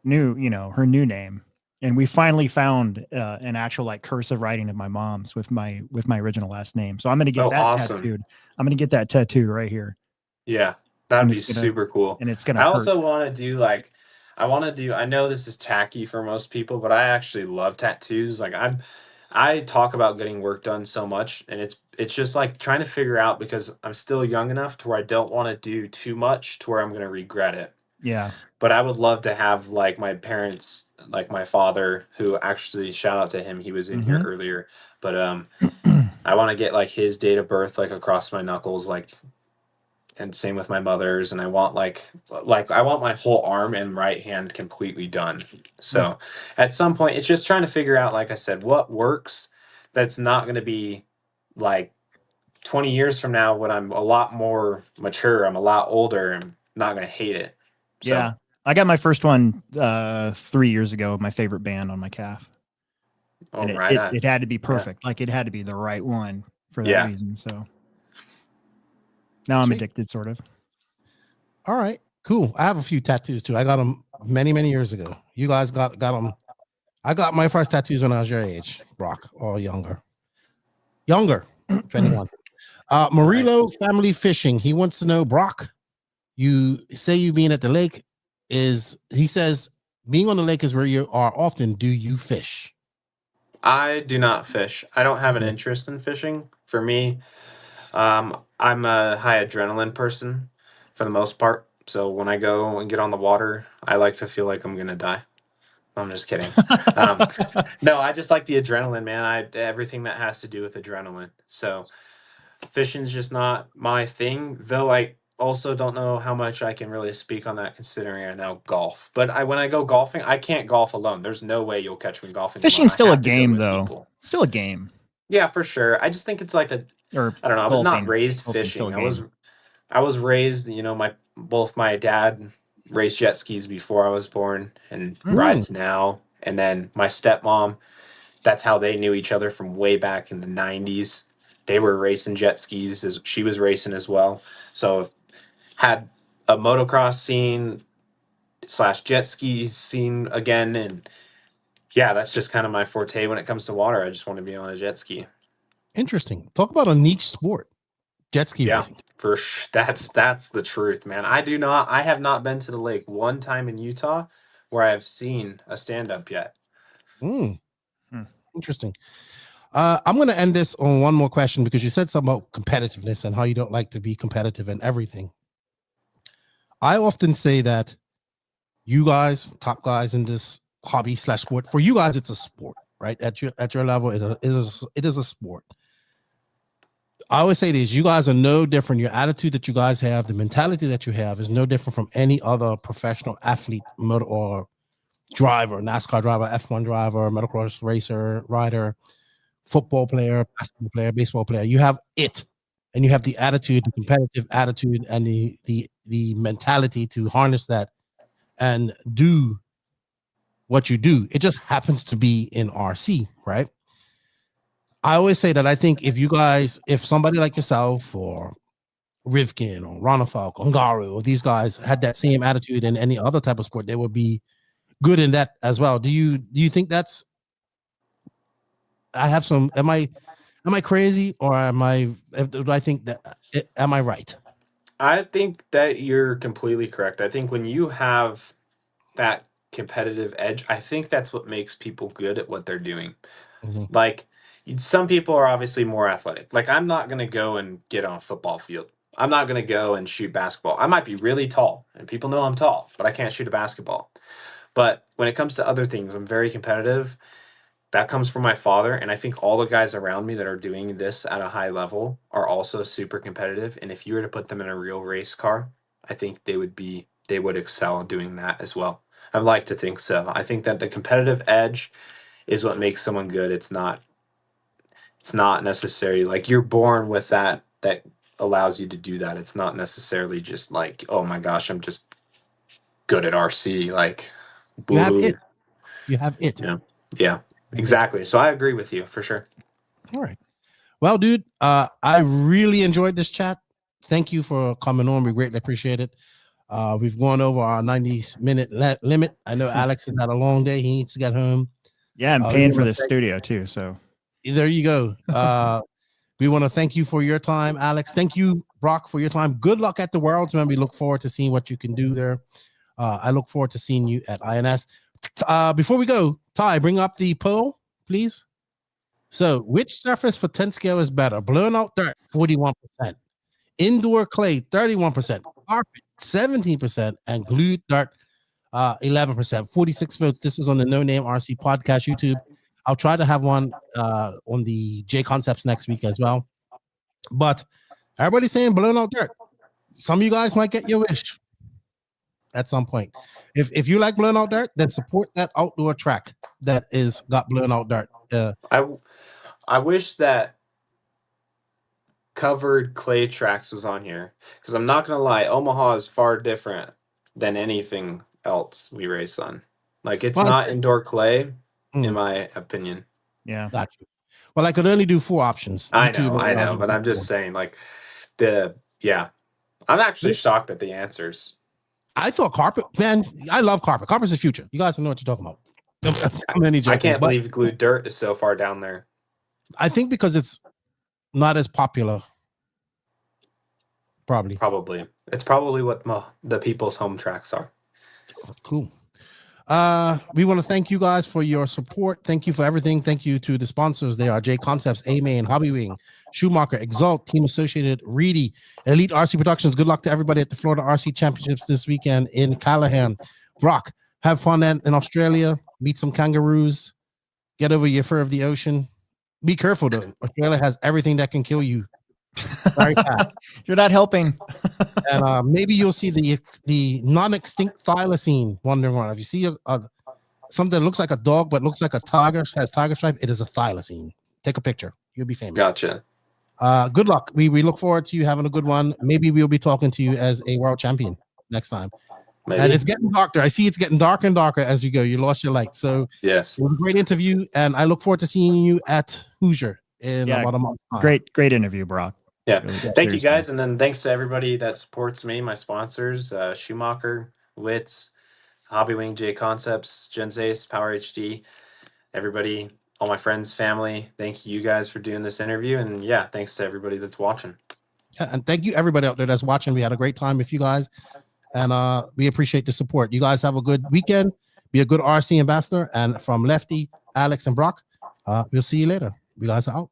new name. And we finally found an actual like cursive writing of my mom's with my original last name. So I'm gonna get tattooed. I'm gonna get that tattooed right here. Yeah, that'd be super cool. And it's gonna. I also want to do like, I know this is tacky for most people, but I actually love tattoos. Like I talk about getting work done so much, and it's just like trying to figure out, because I'm still young enough to where I don't want to do too much to where I'm gonna regret it. Yeah. But I would love to have like my parents, like my father, who actually, shout out to him, he was in here earlier. But I want to get like his date of birth like across my knuckles, like, and same with my mother's. And I want like I want my whole arm and right hand completely done. So at some point, it's just trying to figure out, like I said, what works. That's not going to be like 20 years from now when I'm a lot more mature. I'm a lot older. I'm not going to hate it. So, yeah. I got my first one 3 years ago. My favorite band on my calf. Oh, and right. It had to be perfect. Yeah. Like it had to be the right one for that reason. So now I'm addicted, sort of. All right, cool. I have a few tattoos too. I got them many years ago. You guys got them. I got my first tattoos when I was your age, Brock, or younger. 21. Murillo Family Fishing. He wants to know, Brock, you say you being at the lake he says being on the lake is where you are often. Do you fish? I do not fish. I don't have an interest in fishing. For me, I'm a high adrenaline person for the most part. So when I go and get on the water, I like to feel like I'm gonna die. I'm just kidding. No, I just like the adrenaline, man. Everything that has to do with adrenaline. So fishing's just not my thing, though. I also don't know how much I can really speak on that, considering I know golf. But when I go golfing, I can't golf alone. There's no way you'll catch me golfing. Fishing's still a game, though. People. Still a game. Yeah, for sure. I just think it's like I don't know. I was not raised fishing. I was raised. You know, both my dad raced jet skis before I was born and rides now, and then my stepmom. That's how they knew each other from way back in the 90s. They were racing jet skis as she was racing as well. So had a motocross scene / jet ski scene again. And yeah, that's just kind of my forte when it comes to water. I just want to be on a jet ski. Interesting. Talk about a niche sport. Jet ski racing. That's the truth, man. I have not been to the lake one time in Utah where I've seen a stand-up yet. Interesting. I'm going to end this on one more question, because you said something about competitiveness and how you don't like to be competitive in everything. I often say that you guys, top guys in this hobby / sport, for you guys, it's a sport, right? At your level, it is a sport. I always say this: you guys are no different. Your attitude that you guys have, the mentality that you have, is no different from any other professional athlete, motor or driver, NASCAR driver, F1 driver, motocross racer, rider, football player, basketball player, baseball player. You have it, and you have the attitude, the competitive attitude, and the mentality to harness that and do what you do. It just happens to be in RC, right? I always say that I think if somebody like yourself or Rivkin or Ronafalk or Ngaru or these guys had that same attitude in any other type of sport, they would be good in that as well. Do you think that's? Am I crazy, or do I think that? Am I right? I think that you're completely correct. I think when you have that competitive edge, I think that's what makes people good at what they're doing. Like, some people are obviously more athletic. Like, I'm not going to go and get on a football field. I'm not going to go and shoot basketball. I might be really tall, and people know I'm tall, but I can't shoot a basketball. But when it comes to other things, I'm very competitive. that comes from my father, and I think all the guys around me that are doing this at a high level are also super competitive. And if you were to put them in a real race car, I think they would excel in doing that as well. I'd like to think so. I think that the competitive edge is what makes someone good. It's not necessarily like you're born with that allows you to do that. It's not necessarily just like, oh my gosh, I'm just good at RC. Like, You have boo. it. You have it. Yeah, exactly. So I agree with you for sure. All right. Well, dude, I really enjoyed this chat. Thank you for coming on. We greatly appreciate it. We've gone over our 90-minute limit. I know Alex has had a long day. He needs to get home. Yeah, I'm paying for this studio too. So there you go. We want to thank you for your time, Alex. Thank you, Broc, for your time. Good luck at the Worlds, man. We look forward to seeing what you can do there. I look forward to seeing you at INS. Before we go, Ty, bring up the poll, please. So, which surface for 10 scale is better? Blown out dirt, 41%. Indoor clay, 31%. Carpet, 17%. And glued dirt, 11%. 46 votes. This is on the No Name RC Podcast YouTube. I'll try to have one on the JConcepts next week as well. But everybody's saying blown out dirt. Some of you guys might get your wish at some point. If you like blown out dirt, then support that outdoor track that is got blown out dirt. I wish that covered clay tracks was on here, because I'm not gonna lie, Omaha is far different than anything else we race on. Like, it's not indoor clay, in my opinion. yeah, Got you. Well, I could only do 4 options. I know, but I'm just saying, like, I'm actually shocked at the answers. I thought carpet, man. I love carpet. Carpet's the future. You guys know what you're talking about. I can't believe glued dirt is so far down there. I think because it's not as popular. Probably. It's probably what the people's home tracks are. Cool. We want to thank you guys for your support. Thank you for everything. Thank you to the sponsors. They are JConcepts, A-Main, Hobbywing, Schumacher, Exalt, Team Associated, Reedy, Elite RC Productions. Good luck to everybody at the Florida RC Championships this weekend in Callahan. Broc, have fun in Australia. Meet some kangaroos. Get over your fear of the ocean. Be careful though. Australia has everything that can kill you. Very fast. You're not helping. And maybe you'll see the non-extinct thylacine wandering around. If you see something that looks like a dog but looks like a tiger, has tiger stripe, it is a thylacine. Take a picture. You'll be famous. Gotcha. Good luck. We look forward to you having a good one. Maybe we'll be talking to you as a world champion next time. Maybe. And it's getting darker. I see it's getting darker and darker as you go. You lost your light. So yes, it was a great interview, and I look forward to seeing you at Hoosier in about a month. Great interview, Broc. Yeah. Really, Thank you guys. And then thanks to everybody that supports me, my sponsors, Schumacher, Witz, Hobbywing, JConcepts, Gens Ace, Power HD, everybody, all my friends, family. Thank you guys for doing this interview. And yeah, thanks to everybody that's watching. Yeah, and thank you everybody out there that's watching. We had a great time with you guys, and we appreciate the support. You guys have a good weekend. Be a good RC ambassador. And from Lefty, Alex, and Broc, we'll see you later. You guys are out.